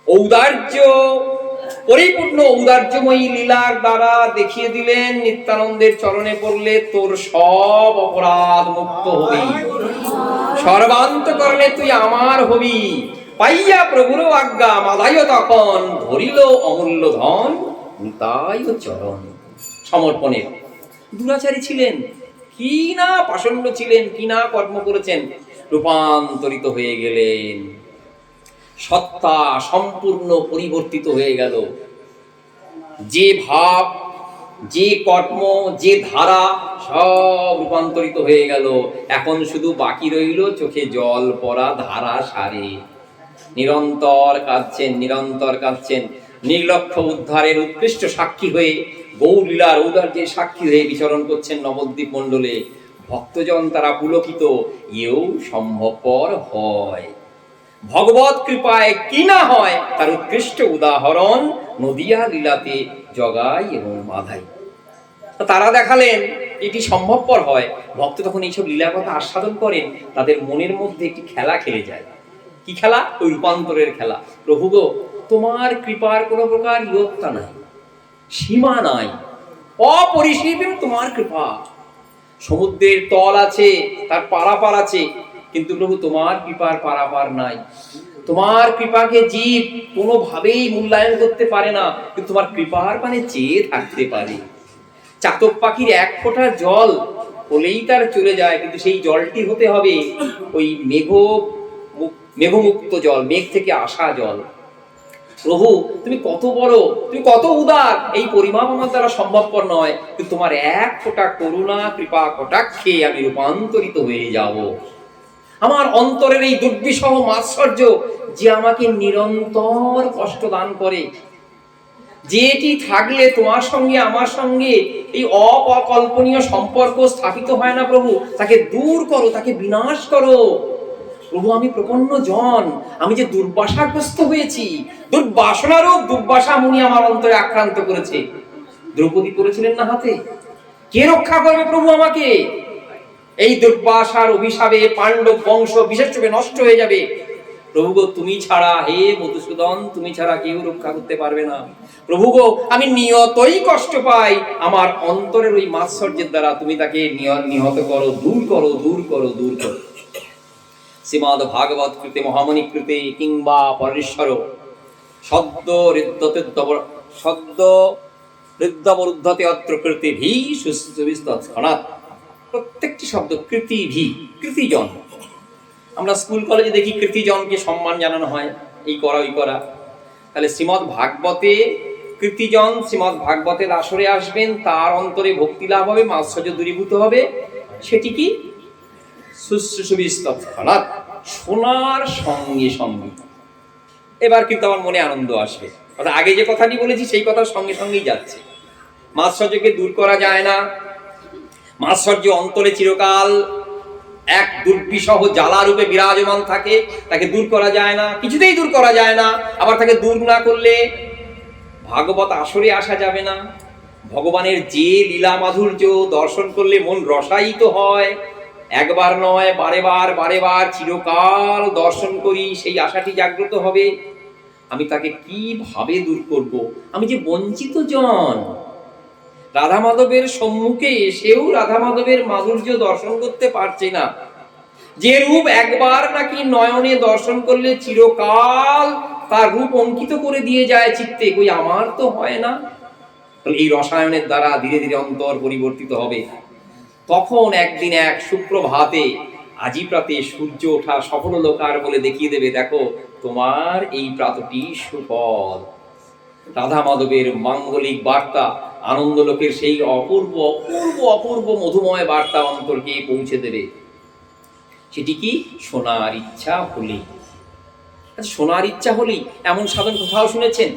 ঔদার্য পরিপূর্ণ ঔদার্যময়ী লীলার দ্বারা দেখিয়ে দিলেন, নিত্যানন্দের চরণে পড়লে তোর সব অপরাধ মুক্ত হবি, সর্বান্তকরণে তুই আমার হবি। পাইয়া প্রভুর আজ্ঞা মাধাইও তখন ধরিল অমূল্য ধন নিতাই চরণ। সমর্পণের দুরাচারী ছিলেন, কি না পাষণ্ড ছিলেন, কি না কর্ম করেছেন, রূপান্তরিত হয়ে গেলেন। সত্তা সম্পূর্ণ পরিবর্তিত হয়ে গেল। যে ভাব, যে কর্ম, যে ধারা, সব রূপান্তরিত হয়ে গেল। এখন শুধু বাকি রইল চোখে জল পড়া ধারা সারে। নিরন্তর কাঁদছেন, নিরন্তর কাঁদছেন। নির্লক্ষ্য উদ্ধারের উৎকৃষ্ট সাক্ষী হয়ে, গৌরলীলার ঔদার্যের সাক্ষী হয়ে বিচরণ করছেন নবদ্বীপ মণ্ডলে। ভক্তজন তারা পুলকিত, এও সম্ভবপর হয়। ভগবত কৃপায় কি না হয় তার উৎকৃষ্ট উদাহরণ নদিয়া লীলাতে জগাই এবং মাধাই। তারা দেখালেন এটি সম্ভবপর হয়। ভক্ত তখন এইসব লীলার কথা আস্বাদন করেন, তাদের মনের মধ্যে একটি খেলা খেলে যায়। কি খেলা? ওই রূপান্তরের খেলা। প্রভু গো, তোমার কৃপার কোনো প্রকার ইয়ত্তা নাই, সীমা নাই, অপরিসীম তোমার কৃপা। সমুদ্রের তল আছে, তার পারাপার আছে, কিন্তু প্রভু তোমার কৃপার পারাপার নাই। তোমার কৃপাকে জীব কোনোভাবেই মূল্যায়ন করতে পারে না, কিন্তু তোমার কৃপার পানে চেয়ে থাকতে পারে। চাতক পাখির এক ফোঁটা জল হলেই তার চলে যায়, কিন্তু সেই জলটি হতে হবে ওই মেঘমুক্ত জল, মেঘ থেকে আসা জল। প্রভু তুমি কত বড়, তুমি কত উদার, এই পরিমাপ আমার দ্বারা সম্ভবপর নয়, কিন্তু তোমার এক ফোঁটা করুণা কৃপা কটাক্ষে আমি রূপান্তরিত হয়ে যাব। আমার অন্তরের এই দুর্বিষহ মাৎসর্য যে আমাকে নিরন্তর কষ্ট দান করে, যেটি থাকলে তোমার সঙ্গে আমার সঙ্গে এই অকল্পনীয় সম্পর্ক স্থাপিত হয় না প্রভু, তাকে দূর করো, তাকে বিনাশ করো। প্রভু আমি প্রপন্ন জন, আমি যে দুর্বাসাগ্রস্ত হয়েছি, দুর্বাসনারূপ দুর্বাসা মুনি আমার অন্তরে আক্রান্ত করেছে। দ্রৌপদী পড়েছিলেন না হাতে, কে রক্ষা করবে প্রভু আমাকে? এই দুর্বাসার অভিশাপে পাণ্ডব বংশ বিশেষভাবে নষ্ট হয়ে যাবে। প্রভু গো তুমি ছাড়া, হে মধুসূদন, তুমি ছাড়া কেউ রক্ষা করতে পারবে না। প্রভু গো আমি নিয়তই কষ্ট পাই, আমার অন্তরের ওই মাৎসর্যের দ্বারা তুমি তাকে নিহত করো, দূর করো, দূর করো, দূর করো। শ্রীমদ ভাগবত কৃতে মহামণি কৃতে কিংবা পরেশ্বর সদ্য হৃদ্যবরুদ্ধতে অত্র কৃতিভি সুস্থবিস্তৎক্ষণাৎ। প্রত্যেকটি শব্দ কৃতিভি, কৃতিজন। আমরা স্কুল কলেজে দেখি কৃতিজনকে সম্মান জানানো হয়, এই করা ওই করা। তাহলে শ্রীমদ ভাগবতে কৃতিজন শ্রীমদ ভাগবতের আসরে আসবেন, তার অন্তরে ভক্তি লাভ হবে, মাৎসর্য দূরীভূত হবে। সেটি কি? সুস্থবিস্তৎক্ষণাৎ, শোনার সঙ্গে সঙ্গে। এবার কিন্তু আমার মনে আনন্দ আসবে। অর্থাৎ আগে যে কথাটি বলেছি সেই কথার সঙ্গে সঙ্গেই যাচ্ছে। মাৎসর্যকে দূর করা যায় না। মাৎসর্য অন্তরে চিরকাল এক দুর্বিষহ জ্বালা রূপে বিরাজমান থাকে, তাকে দূর করা যায় না, কিছুতেই দূর করা যায় না। আবার তাকে দূর না করলে ভাগবত আসরে আসা যাবে না। ভগবানের যে লীলা মাধুর্য দর্শন করলে মন রসায়িত হয়, একবার নয় বারে বার চিরকাল দর্শন করি, সেই আশাটি জাগ্রত হবে। আমি তাকে কিভাবে দূর করব? আমি যে বঞ্চিত জন, রাধা মাধবের সম্মুখে এসেও রাধা মাধবের মাধুর্য দর্শন করতে পারছে না। যে রূপ একবার নাকি নয়নে দর্শন করলে চিরকাল তার রূপ অঙ্কিত করে দিয়ে যায় চিত্তে, কই আমার তো হয় না। এই রসায়নের দ্বারা ধীরে ধীরে অন্তর পরিবর্তিত হবে। তখন একদিন এক সুপ্রভাতে আজি প্রাতে সূর্য ওঠা সফল লোকার বলে দেখিয়ে দেবে, দেখো তোমার এই প্রাতটি সুফল। রাধা মাধবের মাঙ্গলিক বার্তা, আনন্দলোকের সেই অপূর্ব অপূর্ব অপূর্ব মধুময় বার্তা অন্তরকে পৌঁছে দেবে। সেটি কি? শোনার ইচ্ছা হলেই। আচ্ছা, শোনার ইচ্ছা হলেই এমন সাধন কোথাও শুনেছেন?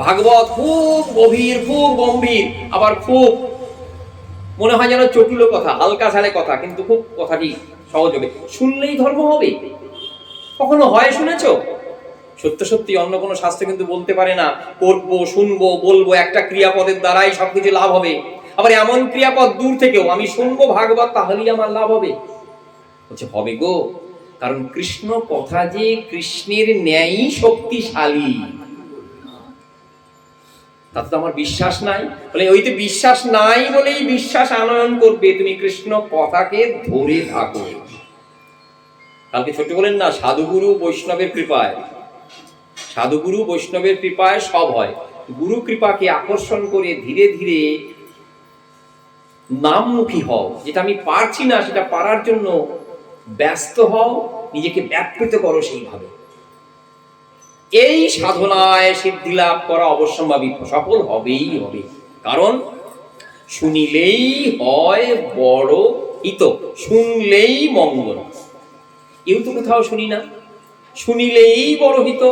ভাগবত খুব গভীর, খুব গম্ভীর, আবার খুব মনে হয় যেন চটুল কথা, হালকা ছাড়ে কথা, কিন্তু খুব কথাটি সহজ হবে। শুনলেই ধর্ম হবে? কখনো হয় শুনেছ? সত্য সত্যি অন্য কোনো শাস্ত্র কিন্তু বলতে পারে না করবো, শুনবো, বলবো, একটা ক্রিয়াপদের দ্বারাই সবকিছু লাভ হবে। আবার এমন ক্রিয়াপদ দূর থেকেও আমি শুনবো ভাগবত, তাহলেই আমার লাভ হবে। বলছে হবে গো, কারণ কৃষ্ণ কথা যে কৃষ্ণের ন্যায়ই শক্তিশালী, তাতে তো আমার বিশ্বাস নাই। বলে ওইতে বিশ্বাস নাই বলেই বিশ্বাস আনয়ন করবে, তুমি কৃষ্ণ কথাকে ধরে থাকো। কালকে ছোট বলেন না, সাধুগুরু বৈষ্ণবের কৃপায়, সাধুগুরু বৈষ্ণবের কৃপায় সব হয়। গুরু কৃপাকে আকর্ষণ করে ধীরে ধীরে নামমুখী হও। যেটা আমি পারছি না সেটা পারার জন্য ব্যস্ত হও, নিজেকে ব্যাপৃত করো সেইভাবে। এই সাধনায় সিদ্ধি লাভ করা অবশ্যম্ভাবী, সফল হবেই হবে। কারণ শুনিলেই হয় বড় হিত, শুনলেই মঙ্গল। এও তো কোথাও শুনি না, শুনিলেই বড় হিত।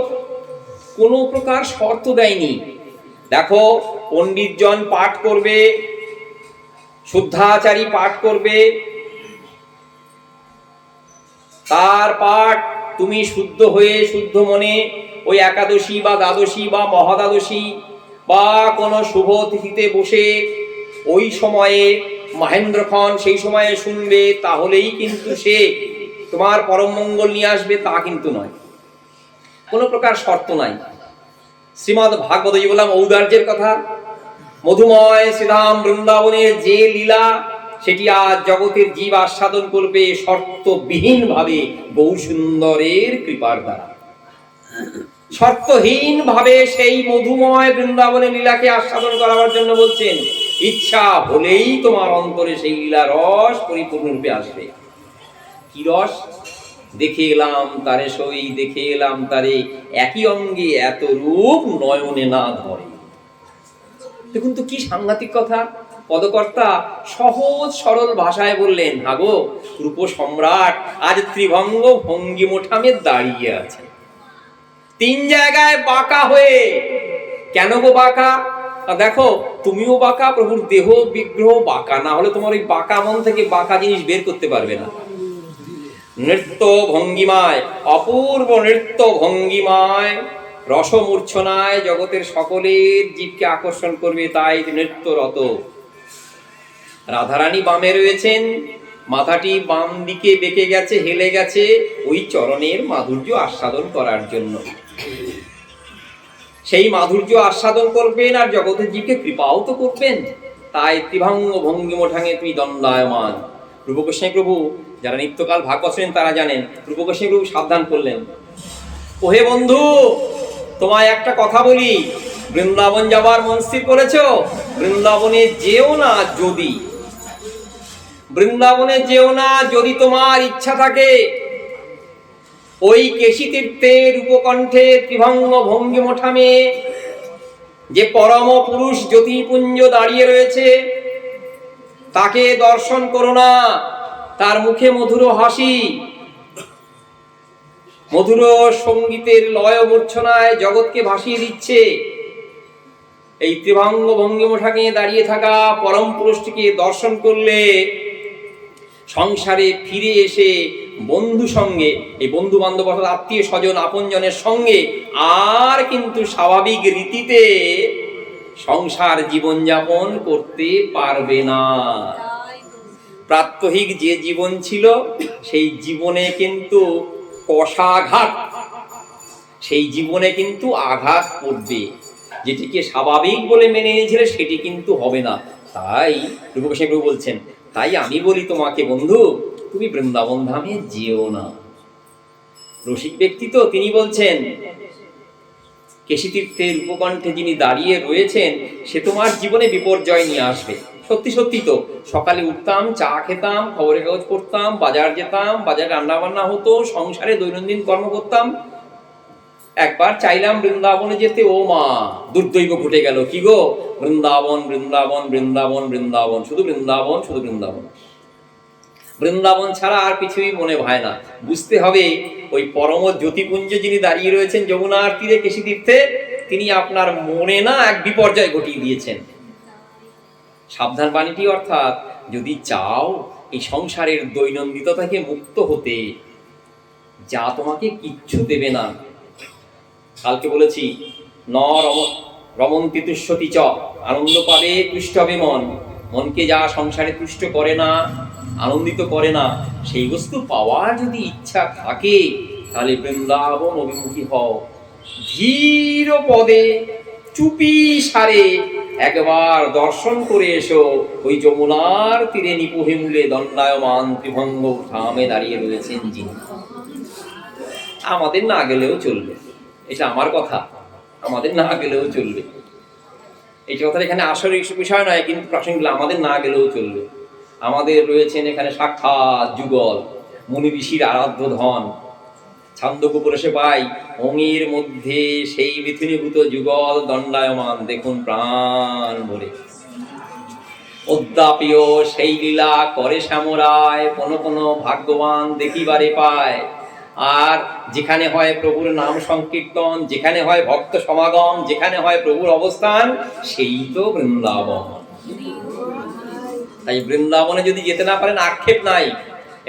কোনো প্রকার শর্ত দেয়নি। দেখো, পণ্ডিতজন পাঠ করবে, শুদ্ধাচারী পাঠ করবে, তার পাঠ তুমি শুদ্ধ হয়ে শুদ্ধ মনে ওই একাদশী বা দ্বাদশী বা মহাদ্বাদশী বা কোনো শুভ তিথিতে বসে ওই সময়ে মহেন্দ্রক্ষণ সেই সময়ে শুনবে, তাহলেই কিন্তু সে তোমার পরম মঙ্গল নিয়ে আসবে, তা কিন্তু নয়। কোনো প্রকার শর্ত নাই। শ্রীমদ্ ভাগবত যে বললাম ঔদার্যের কথা, মধুময় শ্রীধাম বৃন্দাবনের যে লীলা, সেটি আজ জগতের জীব আস্বাদন করবে শর্তবিহীন ভাবে গৌরসুন্দরের কৃপার দ্বারা। শর্তহীন ভাবে সেই মধুময় বৃন্দাবনের লীলাকে আস্বাদন করার জন্য বলছেন, ইচ্ছা হলেই তোমার অন্তরে সেই লীলা রস পরিপূর্ণ রূপে আসবে। কি রস? দেখে এলাম তারে সই, দেখে এলাম তারে, একই অঙ্গে এত রূপ নয়নে না ধরে। দেখুন তো কি সাংঘাতিক কথা। পদকর্তা সহজ সরল ভাষায় বললেন, হাগো রূপ সম্রাট আজ ত্রিভঙ্গ ভঙ্গি মোঠামে দাঁড়িয়ে আছে, তিন জায়গায় বাঁকা হয়ে। কেন গো বাঁকা? দেখো তুমিও বাঁকা, প্রভুর দেহ বিগ্রহ বাঁকা, না হলে তোমার ওই বাঁকা মন থেকে বাঁকা জিনিস বের করতে পারবে না। নৃত্য ভঙ্গিমায়, অপূর্ব নৃত্য ভঙ্গিমায়, রসমূর্ছনায় জগতের সকলের জীবকে আকর্ষণ করবে, তাই নৃত্যরত। রাধারানী বামে রয়েছেন, মাথাটি বাম দিকে বেঁকে গেছে, হেলে গেছে, ওই চরণের মাধুর্য আস্বাদন করার জন্য। সেই মাধুর্য আস্বাদন করবেন আর জগতের জীবকে কৃপাও তো করবেন। তাই ত্রিভঙ্গ ভঙ্গি মোঠাঙে তুমি দণ্ডায়মান। রূপ গোস্বামী প্রভু, যারা নিত্যকাল ভাগবত শোনেন তারা জানেন, রূপ গোস্বামী প্রভু সাবধান করলেন, ওহে বন্ধু, তোমায় একটা কথা বলি, বৃন্দাবন যাবার মন স্থির করেছ, বৃন্দাবনে যেও না যদি, বৃন্দাবনে যেও না যদি তোমার ইচ্ছা থাকে। ওই কেশী তীর্থের উপকণ্ঠে ত্রিভঙ্গ ভঙ্গি মোঠামে যে পরম পুরুষ জ্যোতিপুঞ্জ দাঁড়িয়ে রয়েছে, তাকে দর্শন করো না। তার মুখে মধুর হাসি, মধুর সঙ্গীতের লয় মূর্ছনায় জগৎকে ভাসিয়ে দিচ্ছে। এই ত্রিভঙ্গ ভঙ্গি মোঠাকে দাঁড়িয়ে থাকা পরম পুরুষটিকে দর্শন করলে সংসারে ফিরে এসে বন্ধু সঙ্গে, এই বন্ধু বান্ধব অর্থাৎ আত্মীয় স্বজন আপনজনের সঙ্গে আর কিন্তু স্বাভাবিক রীতিতে সংসার জীবনযাপন করতে পারবে না। প্রাত্যহিক যে জীবন ছিল সেই জীবনে কিন্তু কষাঘাত, সেই জীবনে কিন্তু আঘাত পড়বে। যেটিকে স্বাভাবিক বলে মেনে নিয়েছিলে সেটি কিন্তু হবে না। তাই রূপ গোস্বামী প্রভু বলছেন, তাই আমি বলি তোমাকে বন্ধু, তুমি বৃন্দাবন ধামে যেও না। রসিক ব্যক্তি তো, তিনি বলছেন কেশী তীর্থের উপকণ্ঠে যিনি দাঁড়িয়ে রয়েছেন, সে তোমার জীবনে বিপর্যয় নিয়ে আসবে। সত্যি সত্যি তো, সকালে উঠতাম, চা খেতাম, খবরের কাগজ পড়তাম, বাজার যেতাম, বাজারে রান্না বান্না হতো, সংসারে দৈনন্দিন কর্ম করতাম, একবার চাইলাম বৃন্দাবনে যেতে, ও মা দুর্দৈব ঘটে গেল। কি গো? বৃন্দাবন বৃন্দাবন বৃন্দাবন বৃন্দাবন, শুধু বৃন্দাবন শুধু বৃন্দাবন। বৃন্দাবন ছাড়া আর কিছুই মনে হয় না। বুঝতে হবে ওই পরম জ্যোতিপুঞ্জ যিনি দাঁড়িয়ে রয়েছেন যমুনার তীরে কেশী তীর্থে, তিনি আপনার মনে না এক বিপর্যয় ঘটিয়ে দিয়েছেন। সাবধান বাণীটি অর্থাৎ, যদি চাও এই সংসারের দৈনন্দিনতা থেকে মুক্ত হতে, যা তোমাকে কিচ্ছু দেবে না। কালকে বলেছি, ন রমন্তি তুষ্যতি চ, আনন্দ পাবে তুষ্ট হবে মন। মনকে যা সংসারে তুষ্ট করে না, আনন্দিত করে না, সেই বস্তু পাওয়ার যদি ইচ্ছা থাকে, তাহলে বৃন্দাবন অভিমুখী হও। ধীর পদে চুপি সারে একবার দর্শন করে এসো ওই যমুনার তীরে নিপুহে মূলে দণ্ডায়মান ত্রিভঙ্গ ধামে দাঁড়িয়ে রয়েছেন যিনি। আমাদের না গেলেও চলবে, এটা আমার কথা, আমাদের না গেলেও চলবে। এই কথাটা এখানে আসলে বিষয় নয়, কিন্তু প্রাসঙ্গিক, আমাদের না গেলেও চলবে। আমাদের রয়েছেন এখানে সাক্ষাৎ যুগল, মুনি ঋষির আরাধ্য ধন। ছান্দোপনিষদে পাই, অঙ্গের মধ্যে সেই মিথুনীভূত যুগল দণ্ডায়মান, দেখুন প্রাণ ভরে। অদ্যাপিও সেই লীলা করে শ্যামরায়, কোনো কোনো ভাগ্যবান দেখিবারে পায়। আর যেখানে হয় প্রভুর নাম সংকীর্তন, যেখানে হয় ভক্ত সমাগম, যেখানে হয় প্রভুর অবস্থান, সেই তো বৃন্দাবন। তাই বৃন্দাবনে যদি যেতে না পারেন, আক্ষেপ নাই,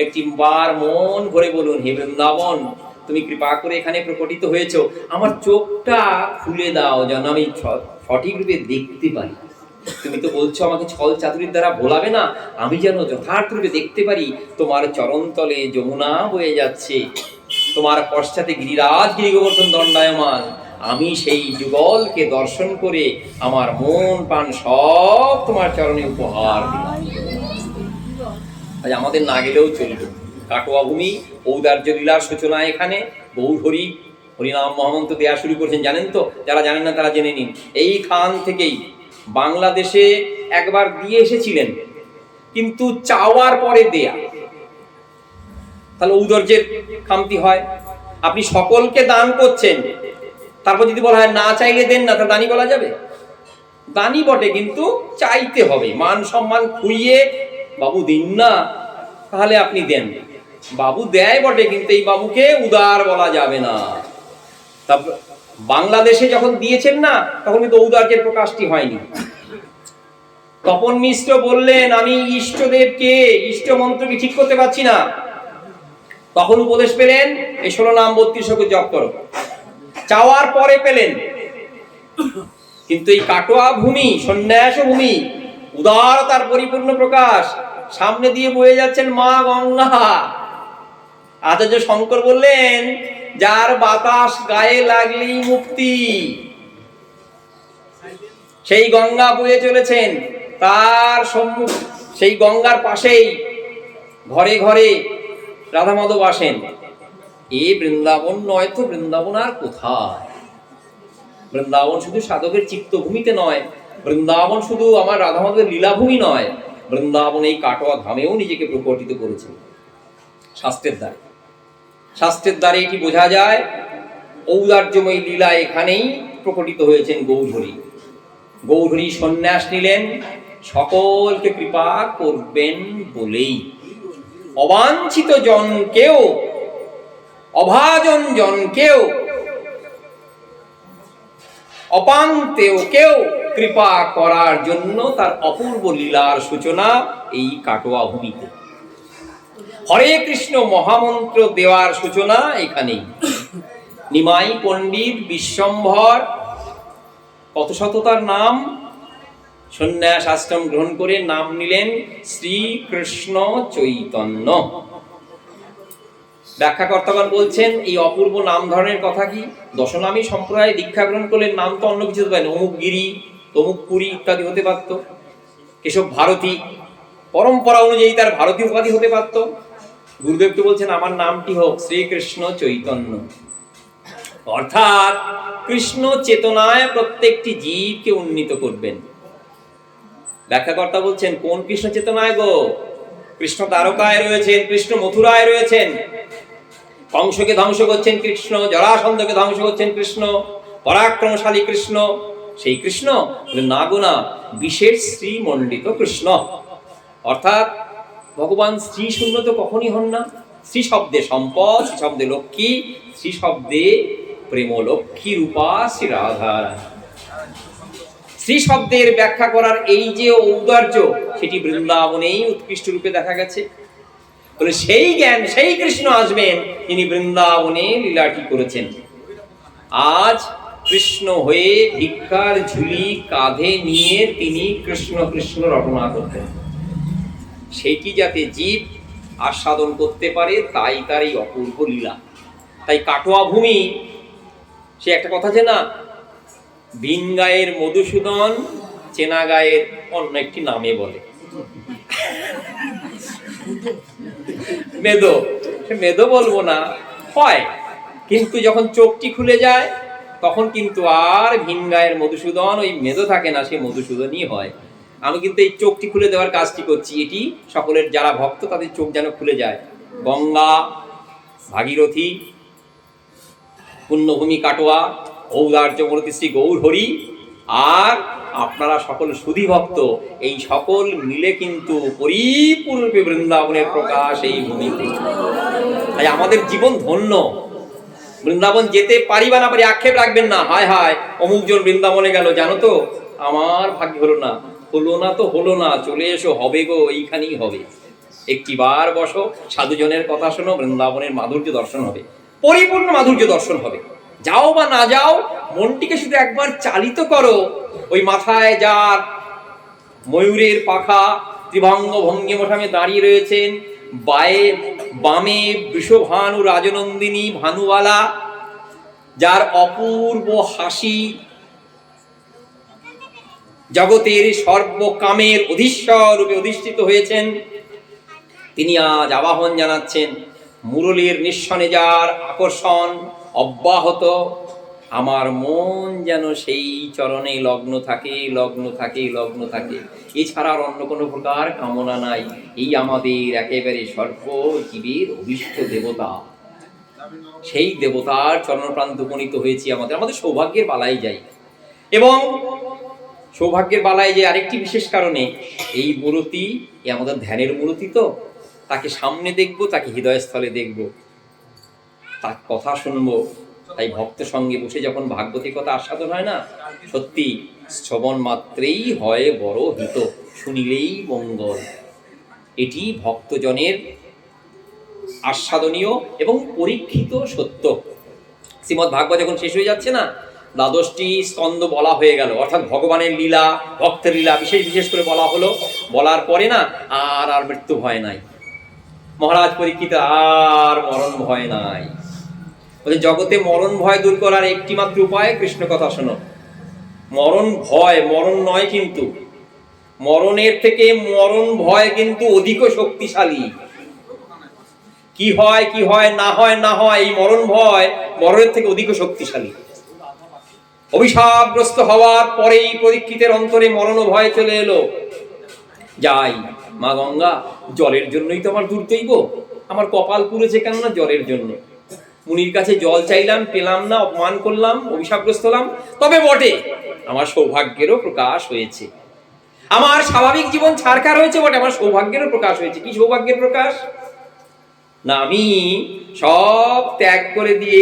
একটি বার মন ভরে বলুন, হে বৃন্দাবন, তুমি কৃপা করে এখানে প্রকটিত হয়েছো, আমার চোখটা খুলে দাও যেন আমি সঠিক রূপে দেখতে পারি। তুমি তো বলছো আমাকে ছল চাতুরির দ্বারা ভোলাবে না, আমি যেন যথার্থ রূপে দেখতে পারি তোমার চরণতলে যমুনা বয়ে যাচ্ছে, তোমার পশ্চাতে গিরিরাজ গিরিগোবর্ধন দণ্ডায়মান। আমি সেই যুগলকে দর্শন করে আমার মন প্রাণ সব তোমার চরণে উপহার দিলাম। আজ আমাদের না গেলেও চলবে। কাটোয়া ভূমি ঔদার্য লীলার সূচনা এখানে। গৌরহরি হরিনাম মহামন্ত্র দেয়া শুরু করেছেন, জানেন তো? যারা জানেন না তারা জেনে নিন। এইখান থেকেই বাংলাদেশে একবার দিয়ে এসেছিলেন, কিন্তু চাওয়ার পরে দেয়া, তাহলে ঔদার্যের খামতি হয়। আপনি সকলকে দান করছেন, তারপর যদি বলা হয় না চাইলে দেন না, তা দানি বলা যাবে? দানি বটে, কিন্তু চাইতে হবে। মান সম্মান খুইয়ে বাবু দিন না, তাহলে আপনি দেন। বাবু দেয় বটে, কিন্তু এই বাবুকে উদার বলা যাবে না। তারপর বাংলাদেশে যখন দিয়েছেন না, তখন কিন্তু ঔদার্যের প্রকাশটি হয়নি। তপন মিশ্র বললেন, আমি ইষ্টদেবকে, ইষ্ট মন্ত্রকে ঠিক করতে পারছি না। তখন উপদেশ পেলেন, এই 16 নাম 32 অক্ষর জপ করো। চাওয়ার পরে পেলেন। কিন্তু এই কাটোয়া ভূমি, সন্ন্যাস ভূমি, উদারতার পরিপূর্ণ প্রকাশ, সামনে দিয়ে বয়ে যাচ্ছেন মা গঙ্গা। আচার্য শঙ্কর বললেন, যার বাতাস গায়ে লাগলেই মুক্তি, সেই গঙ্গা বয়ে চলেছেন। তার সম্মুখ, সেই গঙ্গার পাশেই ঘরে ঘরে রাধা মাধব আসেন। এ বৃন্দাবন নয় তো বৃন্দাবন আর কোথায়? বৃন্দাবন শুধু সাধকের চিত্তভূমিতে নয়, বৃন্দাবন শুধু আমার রাধা মাধবের লীলাভূমি নয়, বৃন্দাবন এই কাটোয়া ধামেও নিজেকে প্রকটিত করেছেন শাস্ত্রের দ্বারে। শাস্ত্রের দ্বারে এটি বোঝা যায়, ঔদার্যময় লীলা এখানেই প্রকটিত হয়েছেন গৌরহরি। গৌরহরি সন্ন্যাস নিলেন সকলকে কৃপা করবেন বলেই। অবাঞ্ছিত জনকেও, অভাজন জনকেও, অপান্তেও কেউ কৃপা করার জন্য তার অপূর্ব লীলার সূচনা এই কাটোয়া ভূমিতে। হরে কৃষ্ণ মহামন্ত্র দেওয়ার সূচনা এখানেই। নিমাই পণ্ডিত বিশ্বম্ভর, কত শততার নাম, সন্ন্যাস আশ্রম গ্রহণ করে নাম নিলেন শ্রীকৃষ্ণ চৈতন্য। ব্যাখ্যাকর্তাগণ বলছেন, এই অপূর্ব নাম ধরনের কথা কি? দশনামী সম্প্রদায় দীক্ষা গ্রহণ করলেন, নাম তো অন্য কিছু হতে পারে, অমুক গিরি, তমুক পুরী ইত্যাদি হতে পারত। কেশব ভারতী, পরম্পরা অনুযায়ী তার ভারতী উপাধি হতে পারত। গুরুদেব তো বলছেন, আমার নামটি হোক শ্রীকৃষ্ণ চৈতন্য। অর্থাৎ কৃষ্ণ চেতনায় প্রত্যেকটি জীবকে উন্নীত করবেন। ব্যাখ্যাকর্তা বলছেন, কোন কৃষ্ণ চেতনায় গো? কৃষ্ণ দ্বারকায় রয়েছেন, কৃষ্ণ মথুরায় রয়েছেন, কংসকে ধ্বংস করছেন কৃষ্ণ, জরাসন্ধকে ধ্বংস করছেন কৃষ্ণ, পরাক্রমশালী কৃষ্ণ। সেই কৃষ্ণ না গো না, বিশেষ শ্রীমণ্ডিত কৃষ্ণ। অর্থাৎ ভগবান স্ত্রী শূন্য তো কখনই হন না। শ্রী শব্দে সম্পদ, শ্রী শব্দে লক্ষ্মী, শ্রী শব্দে প্রেম লক্ষ্মী রূপা শ্রী রাধা। শ্রী শব্দের ব্যাখ্যা করার এই যে ঔদার্য, সেটি বৃন্দাবনেই উৎকৃষ্ট রূপে দেখা গেছে। বলে সেই জ্ঞান, সেই কৃষ্ণ আসবেন যিনি বৃন্দাবনে লীলাটি করেছেন। আজ কৃষ্ণ হয়ে ভিক্ষার ঝুলি কাঁধে নিয়ে তিনি কৃষ্ণ কৃষ্ণ রটনা করতেন। সেইটি যাতে জীব আস্বাদন করতে পারে, তাই তার এই অপূর্ব লীলা। তাই কাটোয়া ভূমি, সে একটা কথা আছে না, ভিন গায়ের মধুসূদন চেনা গায়ের অন্য একটি নামে বলে মেদো। মেদো বলবো না, হয়, কিন্তু যখন চোখটি খুলে যায় তখন কিন্তু আর ভিন গায়ের মধুসূদন ওই মেদো থাকে না, সে মধুসূদনই হয়। আমি কিন্তু এই চোখটি খুলে দেওয়ার কাজটি করছি। এটি সকলের যারা ভক্ত তাদের চোখ যেন খুলে যায়। গঙ্গা, ভাগীরথী, পুণ্যভূমি কাটোয়া, ঔদার্য মূর্তি শ্রী গৌর হরি, আর আপনারা সকল সুধী ভক্ত, এই সকল মিলে কিন্তু পরিপূর্ণরূপে বৃন্দাবনের প্রকাশ এই ভূমিতে। তাই আমাদের জীবন ধন্য। বৃন্দাবন যেতে পারি বা না পারি আক্ষেপ রাখবেন না, হায় হায় অমুকজন বৃন্দাবনে গেল, জানো তো আমার ভাগ্য হলো না। হলো না তো হলো না, চলে এসো, হবে গো, এইখানেই হবে। একটি বার বসো, সাধুজনের কথা শোনো, বৃন্দাবনের মাধুর্য দর্শন হবে, পরিপূর্ণ মাধুর্য দর্শন হবে। যাও বা না যাও, মনটিকে শুধু একবার চালিত করো। ওই মাথায় যার ময়ূরের পাখা, ত্রিভঙ্গ ভঙ্গি মোঠামে দাঁড়িয়ে রয়েছেন, বামে বৃষভানু রাজনন্দিনী ভানুবালা, যার অপূর্ব হাসি জগতের সর্বকামের অধীশ্বর রূপে অধিষ্ঠিত হয়েছেন, তিনি আজ আবাহন জানাচ্ছেন। মুরলীর নিঃসনে যার আকর্ষণ অব্যাহত, আমার মন যেন সেই চরণে লগ্ন থাকে, লগ্ন থাকে, লগ্ন থাকে। এছাড়া আর অন্য কোনো প্রকার কামনা নাই। এই আমাদের একেবারে সর্বজীবের অভীষ্ট দেবতা, সেই দেবতার চরণপ্রান্ত উপনীত হয়েছি। আমাদের সৌভাগ্যের বালাই যাই। এবং সৌভাগ্যের বালাই যে আরেকটি বিশেষ কারণে, এই মূর্তি আমাদের ধ্যানের মূর্তি, তো তাকে সামনে দেখবো, তাকে হৃদয়স্থলে দেখবো, তার কথা শুনবো। তাই ভক্ত সঙ্গে বসে যখন ভাগবতী কথা আস্বাদন হয় না, সত্যি শ্রবণ মাত্রেই হয় বড় হিত, শুনিলেই মঙ্গল। এটি ভক্তজনের আস্বাদনীয় এবং পরীক্ষিত সত্য। শ্রীমদ্ ভাগবত যখন শেষ হয়ে যাচ্ছে না, দ্বাদশটি স্কন্ধ বলা হয়ে গেল, অর্থাৎ ভগবানের লীলা, ভক্তের লীলা বিশেষ বিশেষ করে বলা হলো। বলার পরে না আর মৃত্যু ভয় নাই। মহারাজ পরীক্ষিত আর মরণ ভয় নাই। জগতে মরণ ভয় দূর করার একটি মাত্র উপায়, কৃষ্ণ কথা শোনো। মরণ ভয় মরণ নয়, কিন্তু মরণের থেকে মরণ ভয় কিন্তু অধিক শক্তিশালী। কি হয় কি হয়, না হয় না হয়, এই মরণ ভয় মরণের থেকে অধিক শক্তিশালী। অভিশাপগ্রস্ত হওয়ার পরেই পরীক্ষিতের অন্তরে মরণ ভয় চলে এলো। যাই মা গঙ্গা, জলের জন্যই তো আমার দুর্দৈব, আমার কপাল পুড়েছে কেন না জলের জন্য। মুনির কাছে জল চাইলাম, পেলাম না, অপমান করলাম, অভিশাপগ্রস্ত হলাম। তবে বটে আমার সৌভাগ্যেরও প্রকাশ হয়েছে, আমার স্বাভাবিক জীবন ছাড়খার হয়েছে বটে, আমার সৌভাগ্যেরও প্রকাশ হয়েছে। কি সৌভাগ্যের প্রকাশ? না আমি সব ত্যাগ করে দিয়ে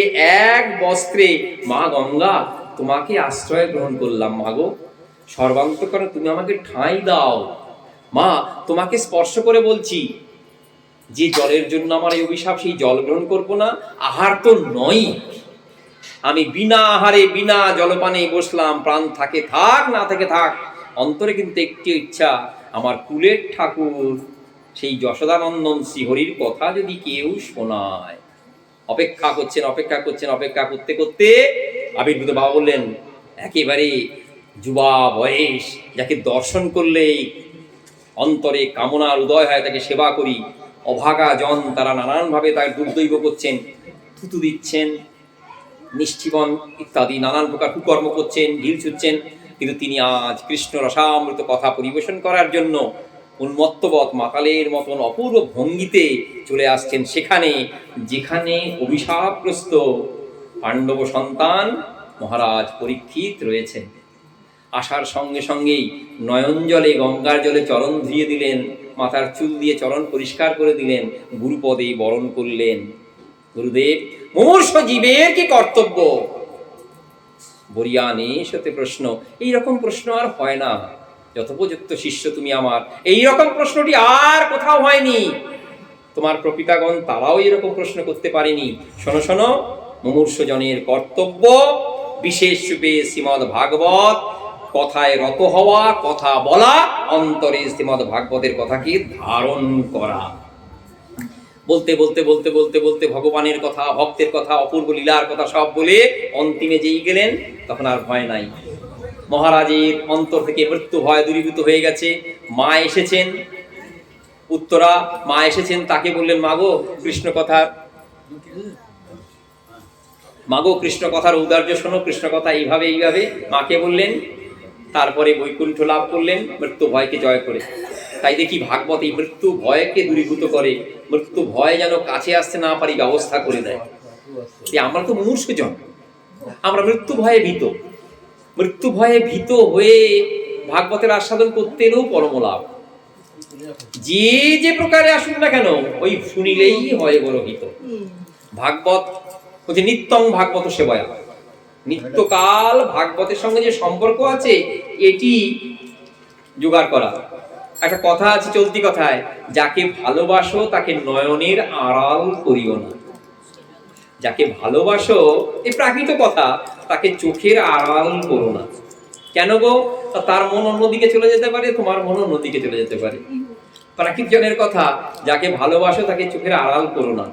এক বস্ত্রে মা গঙ্গা তোমাকে আশ্রয় গ্রহণ করলাম। মাগো সর্বান্তঃকরণে তুমি আমাকে ঠাঁই দাও। মা তোমাকে স্পর্শ করে বলছি, যে জলের জন্য আমার এই অভিশাপ, সেই জল গ্রহণ করবো না। আহার তো নয়, আমি বিনা আহারে বিনা জলপানে বসলাম। প্রাণ থাকে থাক, না থাকে থাক, অন্তরে কিন্তু একটি ইচ্ছা, আমার কুলের ঠাকুর সেই যশোদানন্দন শ্রীহরির কথা যদি কেউ শোনায়। অপেক্ষা করছেন, অপেক্ষা করছেন, অপেক্ষা করতে করতে আবির্ভূত বাবা বললেন, একেবারে যুবা বয়স, যাকে দর্শন করলেই অন্তরে কামনার উদয় হয়, তাকে সেবা করি। অভাগা জন তারা নানানভাবে তার দুর্দৈব করছেন, থুতু দিচ্ছেন, নিশ্চিবন ইত্যাদি নানান প্রকার কুকর্ম করছেন, ঢিল ছুটছেন, কিন্তু তিনি আজ কৃষ্ণ রসামৃত কথা পরিবেশন করার জন্য উন্মত্তবৎ মাতালের মতন অপূর্ব ভঙ্গিতে চলে আসছেন সেখানে, যেখানে অভিশাপগ্রস্ত পাণ্ডব সন্তান মহারাজ পরীক্ষিত রয়েছেন। আসার সঙ্গে সঙ্গেই নয়ন জলে গঙ্গার জলে চরণ ধুয়ে দিলেন, মাথার চুল দিয়ে চরণ পরিষ্কার করে দিলেন, গুরুপদে বরণ করলেন। গুরুদেব, মুমূর্ষ জীবের কি কর্তব্য? বরিয়ানে সতে প্রশ্ন, এইরকম প্রশ্ন আর হয় না যথোপযুক্ত শিষ্য তুমি আমার, এইরকম প্রশ্নটি আর কোথাও হয়নি। তোমার প্রপিতাগণ তারাও এরকম প্রশ্ন করতে পারেনি। শোনো শোনো, মুমূর্ষ জনের কর্তব্য বিশেষ রূপে শ্রীমদ্ ভাগবত কথায় রত হওয়া, কথা বলা, অন্তরে শ্রীমদ্ ভাগবতের কথাকে ধারণ করা। বলতে বলতে বলতে বলতে বলতে ভগবানের কথা, ভক্তের কথা, অপূর্ব লীলার কথা সব বলে অন্তিমে যেই গেলেন, তখন আর ভয় নাই। মহারাজের অন্তর থেকে মৃত্যু ভয় দূরীভূত হয়ে গেছে। মা এসেছেন, উত্তরা মা এসেছেন, তাকে বললেন, মাগো কৃষ্ণ কথার ঔদার্য শোনো, কৃষ্ণ কথা এইভাবে এইভাবে মাকে বললেন। তারপরে বৈকুণ্ঠ লাভ করলেন মৃত্যু ভয়কে জয় করে। তাই দেখি ভাগবত এই মৃত্যু ভয়কে দূরীভূত করে, মৃত্যু ভয় যেন কাছে আসতে না পারি ব্যবস্থা করে দেয়। আমরা তো মুমূর্ষজন, আমরা মৃত্যু ভয়ে ভীত। মৃত্যু ভয়ে ভীত হয়ে ভাগবতের আস্বাদন করতে এলেও পরম লাভ। যে যে প্রকারে আসুন না কেন, ওই শুনিলেই হয় বড় হিত। ভাগবত হচ্ছে নিত্যং ভাগবত সেবয়া, নিত্যকাল ভাগবতের সঙ্গে যে সম্পর্ক আছে এটি জোগাড় করা। একটা কথা আছে চলতি কথায়, যাকে ভালোবাসো তাকে নয়নের আড়াল করিও না। যাকে ভালোবাসো, এই প্রাকৃত কথা, তাকে চোখের আড়াল করো না। কেন গো? তার মন অন্যদিকে চলে যেতে পারে, তোমার মন অন্যদিকে চলে যেতে পারে। প্রাকৃত জনের কথা, যাকে ভালোবাসো তাকে চোখের আড়াল করো না।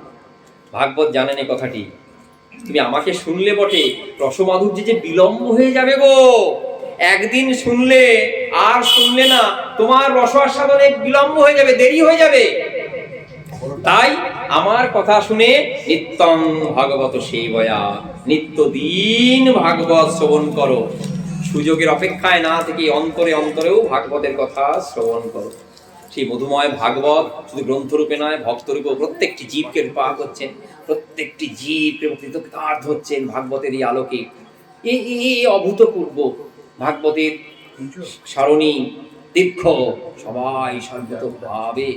ভাগবত জানেন এই কথাটি। তুমি আমাকে শুনলে বটে, রসমাধুর্যে যে বিলম্ব হয়ে যাবে গো। একদিন শুনলে আর শুনলে না, তোমার রস আস্বাদনে বিলম্ব হয়ে যাবে, দেরি হয়ে যাবে। তাই আমার কথা শুনে নিত্যং ভাগবত সেবয়া, নিত্যদিন ভাগবত শ্রবণ করো। সুযোগের অপেক্ষায় না থেকে অন্তরে অন্তরেও ভাগবতের কথা শ্রবণ করো। সেই মধুময় ভাগবত শুধু গ্রন্থরূপে নয়, ভক্তরূপে প্রত্যেকটি জীবকে রূপা করছেন, প্রত্যেকটি জীবকে কৃতকার্য হচ্ছেন ভাগবতের এই আলোকে। এই অভূতপূর্ব ভাগবতের সারণী দীর্ঘ, সবাই সর্বতভাবে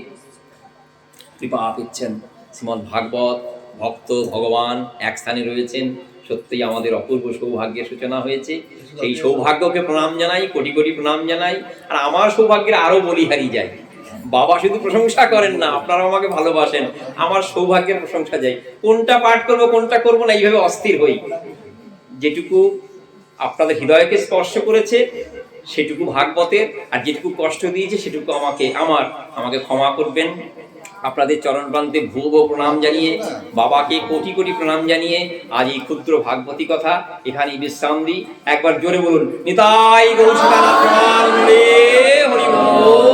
কৃপা পেচ্ছেন। শ্রীমদ্ ভাগবত ভক্ত ভগবান এক স্থানে রয়েছেন, সত্যিই আমাদের অপূর্ব সৌভাগ্যের সূচনা হয়েছে। সেই সৌভাগ্যকে প্রণাম জানাই, কোটি কোটি প্রণাম জানাই। আর আমার সৌভাগ্যের আরো বলিহারি যাই। বাবা শুধু প্রশংসা করেন না, আপনারা আমাকে ভালোবাসেন, আমার সৌভাগ্যের প্রশংসা যাই। কোনটা পাঠ করবো কোনটা করবো না এইভাবে অস্থির হই। যেটুকু আপনাদের হৃদয়কে স্পর্শ করেছে সেটুকু ভাগবতের, আর যেটুকু কষ্ট দিয়েছে সেটুকু আমাকে ক্ষমা করবেন। আপনাদের চরণ প্রান্তে ভূব প্রণাম জানিয়ে, বাবাকে কোটি কোটি প্রণাম জানিয়ে আজ এই ক্ষুদ্র ভাগবতী কথা এখানেই বিশ্রাম দিই। একবার জোরে বলুন, নিতাই গৌর সীতানাথ প্রেমানন্দে হরি বল।